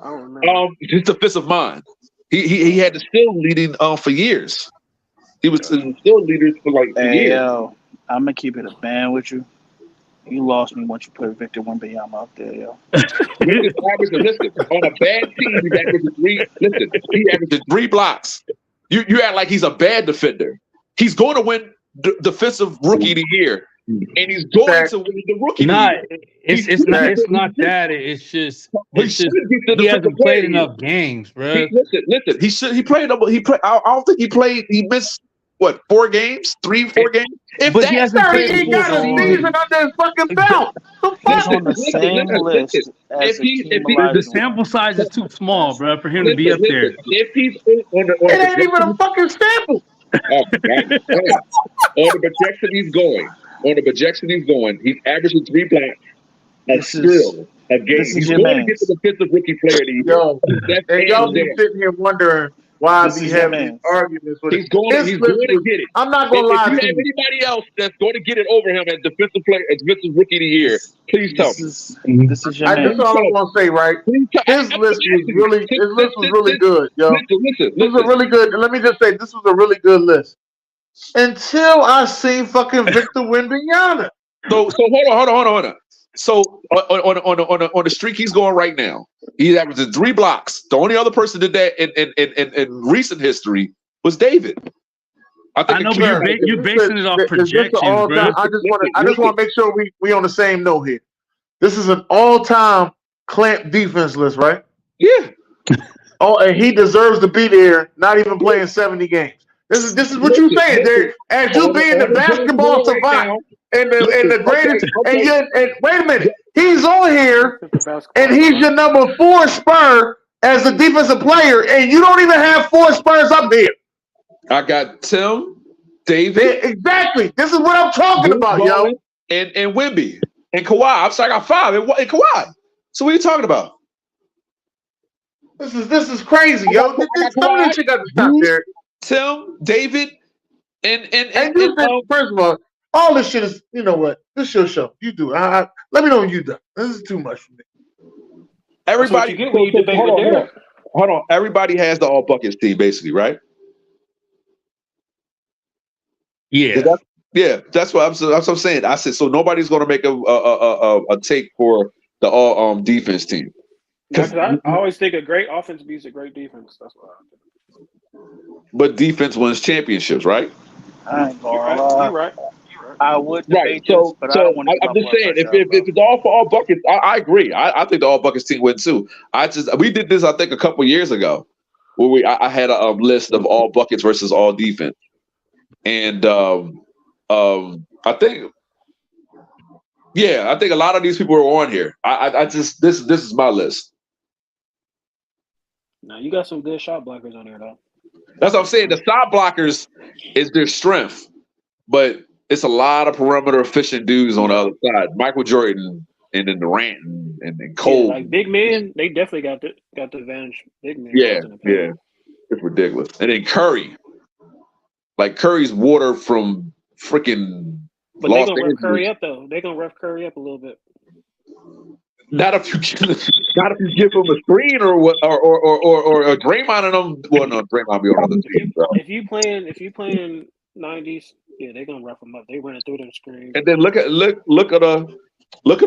I don't know. His defensive mind. He had the still leading for years. He was still leaders for like years. Yo, I'm gonna keep it a band with you. You lost me once you put Victor Wembanyama up there, yo. Listen, on a bad team, he averages 3 blocks. You act like he's a bad defender. He's going to win defensive rookie of the year, and he's going to win the rookie. It's not that. It's just he hasn't played enough games, bro. Listen. He played. I don't think he played. He missed. What, 4 games? 3-4 games? But he hasn't played. He got a season under his fucking belt. He's on the same list as the sample size is too small, bro, for him to be up there. If he's it ain't even a fucking sample. On the projection he's going, he's averaging 3 blocks. A game. He's going to get the defensive rookie player of the year. And y'all be sitting here wondering why we having arguments with he's going to get it. I'm not going to lie to you. If you have anybody else that's going to get it over him as defensive rookie of the year, please tell me. This is your man. That's all I'm going to say, right? His list was really good, yo. This was a really good. Let me just say, this was a really good list. Until I seen fucking Victor Wembanyama. So hold on. So on the streak he's going right now, he's averaging 3 blocks. The only other person did that in recent history was David. I know, but you're basing it off projections, bro. I just want to make sure we on the same note here. This is an all-time Clamp defense list, right? Yeah. And he deserves to be there. Not even playing 70 games. This is what you're saying, Derek. As you being the basketball savant. And the greatest, and wait a minute, he's on here, and he's your number 4 Spur as a defensive player, and you don't even have 4 Spurs up there. I got Tim, David. Exactly. This is what I'm talking about, yo. And Wemby and Kawhi. I'm sorry, I got 5 and Kawhi. So what are you talking about? This is crazy, yo. Some of this shit got to stop, Derek. Tim, David, and first of all this shit is, you know what? This is your show. You do it. Let me know when you done. This is too much for me. Everybody, hold on. Everybody has the all buckets team, basically, right? Yeah. That's what I'm saying. I said so. Nobody's going to make a take for the all defense team. I always think a great offense beats a great defense. That's what I think. But defense wins championships, right? I ain't gonna lie. You're right. I would right. So I don't want I'm just saying, if it's all for all buckets, I agree. I think the all buckets team win too. We did this, I think, a couple years ago, where I had a list of all buckets versus all defense, and I think a lot of these people are on here. I just this is my list. Now you got some good shot blockers on there, though. That's what I'm saying. The shot blockers is their strength, but it's a lot of perimeter efficient dudes on the other side. Michael Jordan and then Durant and Cole. Yeah, like big men, they definitely got the advantage. Big men. Yeah. It's ridiculous. And then Curry. Like Curry's water from freaking But they're gonna rough Curry up though. They're gonna rough Curry up a little bit. Not if you give him a screen or what, or a Draymond and them. Well, no, Draymond be on another team. So. If you playing 90s, yeah, they're gonna rough them up. They running through them screens. And then look at the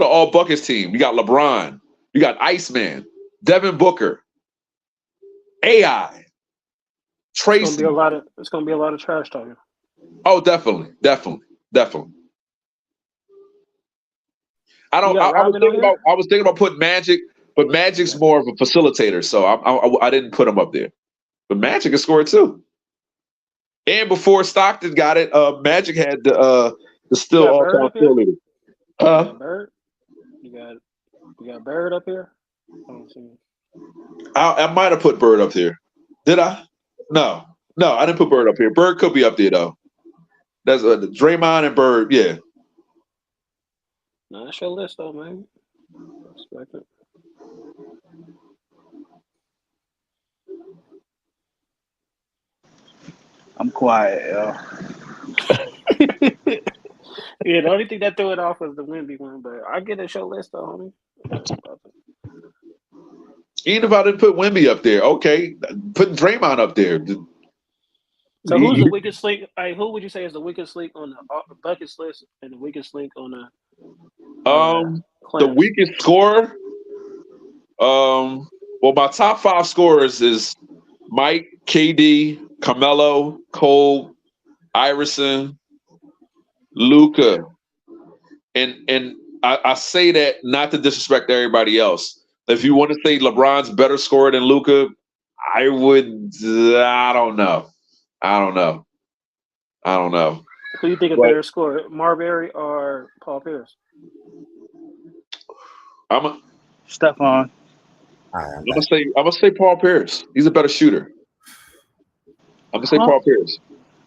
all buckets team. You got LeBron, you got Iceman, Devin Booker, AI, Tracy. It's gonna be a lot of trash talking. Oh, definitely. I was thinking about putting Magic, but Magic's more of a facilitator, so I didn't put him up there. But Magic has scored too. And before Stockton got it, Magic had the still all-time field leader. Bird? You got Bird up here? I might have put Bird up here. Did I? No, I didn't put Bird up here. Bird could be up there though. That's Draymond and Bird. Yeah. Nah, that's your list though, man. Respect it. I'm quiet, yo. Yeah, the only thing that threw it off was the Wemby one, but I get a show list though, homie. Even if I didn't put Wemby up there, okay, putting Draymond up there. So who's the weakest link? Who would you say is the weakest link on the buckets list and the weakest link on the weakest scorer? Well, my top 5 scorers is Mike, KD, Carmelo, Cole, Iverson, Luka, and I say that not to disrespect everybody else. If you want to say LeBron's better scorer than Luka, I don't know. Who do you think is better scorer, Marbury or Paul Pierce? Stephon. I'm gonna say Paul Pierce. He's a better shooter. I'm gonna say Paul Pierce.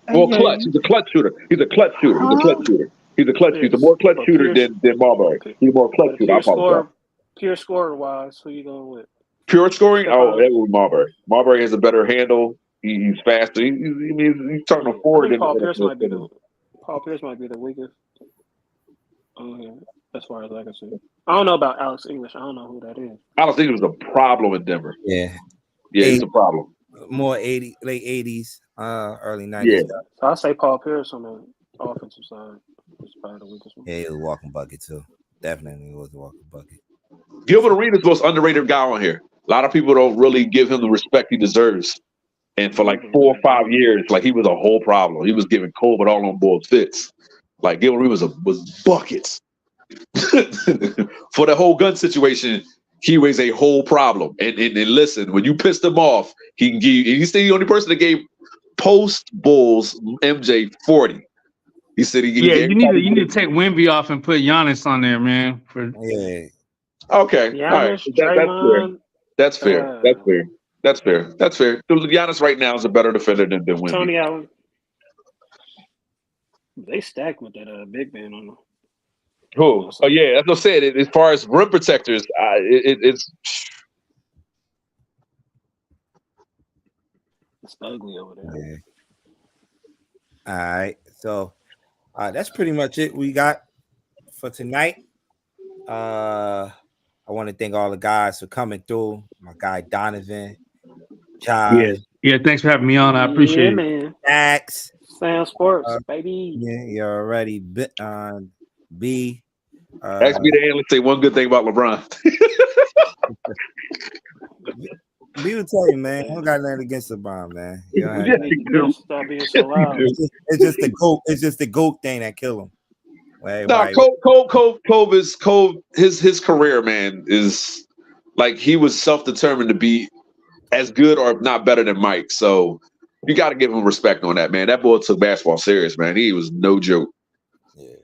Well, clutch. He's a clutch shooter. He's a more clutch shooter than Marbury. He's a more clutch shooter. Pure scorer wise, who you going with? Pure scoring? Oh, that would be Marbury. Marbury has a better handle. He's faster. He's turning forward. Paul Pierce might be the weakest. As far as I can see. I don't know about Alex English. I don't know who that is. Alex English was a problem in Denver. Yeah, he's a problem. More late 80s, early 90s. Yeah. So I say Paul Pierce on the offensive side. He's probably the weakest one. Yeah, he was a walking bucket too. Definitely was a walking bucket. Gilbert Arenas' most underrated guy on here. A lot of people don't really give him the respect he deserves. And for like 4 or 5 years, like he was a whole problem. He was giving Colbert all on board fits. Like Gilbert Arenas was buckets. For the whole gun situation, he was a whole problem. And listen, when you pissed him off, he can give you. He's the only person that gave post Bulls MJ 40. He said he you need to take Wemby off and put Giannis on there, man. Okay, Giannis, all right, that's fair. That's fair. Giannis right now is a better defender than Wemby. Tony Allen. They stacked with that big man on them. Who? Oh yeah, that's what I said. As far as rim protectors, it's ugly over there. Yeah. All right, so that's pretty much it we got for tonight. I want to thank all the guys for coming through. My guy Donovan, Josh. Yeah. Thanks for having me on. I appreciate it. Man. Max, SamzSportz, baby. Yeah, you're already B. Ask me the analyst say one good thing about LeBron. B will tell you, man. I don't got nothing against LeBron, man. You know stop being so loud. It's just the GOAT. It's just the GOAT thing that kill him. Cove, his career, man, is like he was self-determined to be as good or if not better than Mike. So you got to give him respect on that, man. That boy took basketball serious, man. He was no joke. Yeah.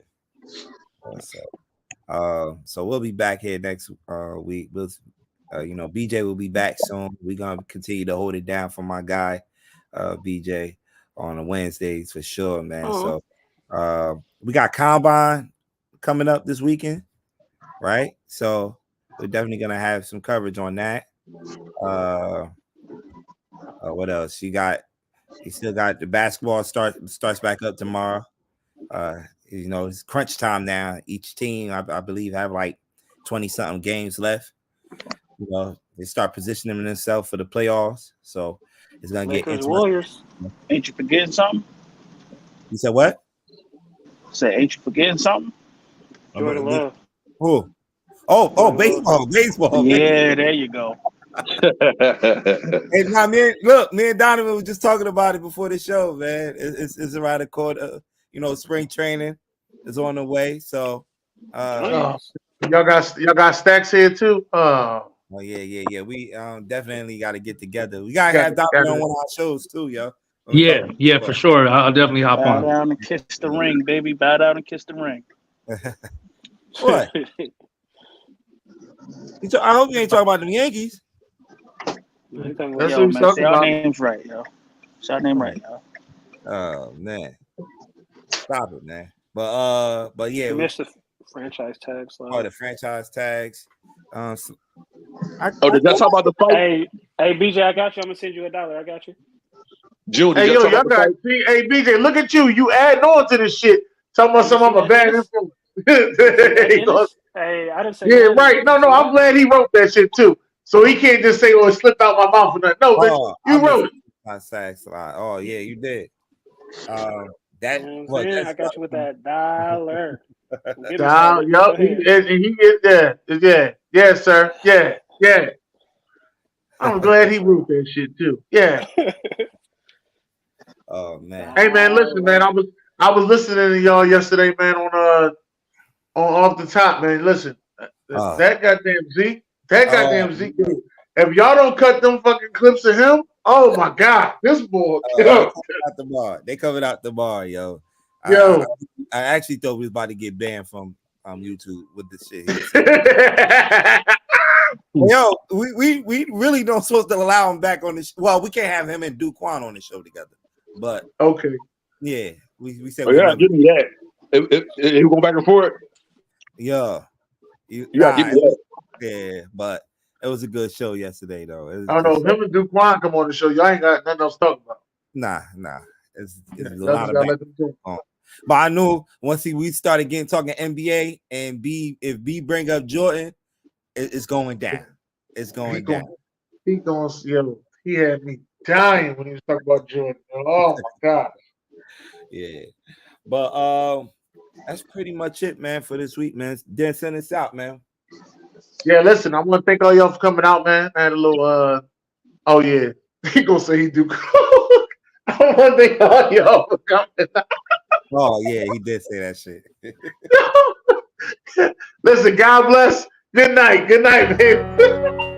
So we'll be back here next week. We'll, BJ will be back soon. We're gonna continue to hold it down for my guy, BJ, on the Wednesdays for sure, man. Uh-huh. So we got Combine coming up this weekend, right? So we're definitely gonna have some coverage on that. What else? You still got the basketball starts back up tomorrow. It's crunch time now. Each team, I believe, have like 20-something games left. You know, they start positioning themselves for the playoffs. So it's gonna get interesting. Warriors. Ain't you forgetting something? You said what? Say, ain't you forgetting something? Jordan Love. Who? Oh, baseball. Yeah, there you go. Hey, now, me and Donovan was just talking about it before the show, man. It's around the corner. You know, spring training is on the way. So, y'all got stacks here too. Oh yeah. We definitely got to get together. We gotta have Donovan on one of our shows too, yo. Yeah, for sure. I'll definitely hop on. Bow down and kiss the ring, baby. Bow down and kiss the ring. What? I hope you ain't talking about the Yankees. That's what he's talking say our about. name's right, yo. Say our name right, yo. Oh man, stop it, man. But yeah, you missed the franchise tags. Oh, the franchise tags. Did y'all talk about the fight? Hey, BJ, I got you. I'm gonna send you $1. I got you. June, hey, yo, y'all got. Hey, BJ, look at you. You adding on to this shit. Talking about some of my bad influence. Hey, I didn't say. Yeah, right. No, I'm glad he wrote that shit too. So he can't just say, "Oh, it slipped out my mouth." Or nothing. No, man, you wrote it. Oh yeah, you did. I got you with that $1. Yup, he is there. Yeah, sir. Yeah. I'm glad he wrote that shit too. Yeah. Oh man. Hey man, listen, man. I was listening to y'all yesterday, man. On off the top, man. Listen, that goddamn Zeke. Dude. If y'all don't cut them fucking clips of him, oh my god, this boy. They covered out the bar, yo. Yo, I actually thought we was about to get banned from YouTube with this shit. Yo, we really don't supposed to allow him back on the show. Well, we can't have him and Duquan on the show together. But okay, yeah, we said. Oh, yeah, give me that. If we go back and forth. Yeah, give me that. Yeah, but it was a good show yesterday, though. I don't know if him and Duquan come on the show. Y'all ain't got nothing else to talk about. Nah. It's a lot of back. But I knew once we started talking NBA and if B bring up Jordan, it's going down. It's going down. He had me dying when he was talking about Jordan. Oh my god. Yeah. But that's pretty much it, man, for this week, man. Then send us out, man. Yeah, listen, I want to thank all y'all for coming out, man. I had a little oh yeah. He gonna say he do. I want to thank all y'all for coming out. Oh yeah, he did say that shit. Listen, God bless. Good night, baby.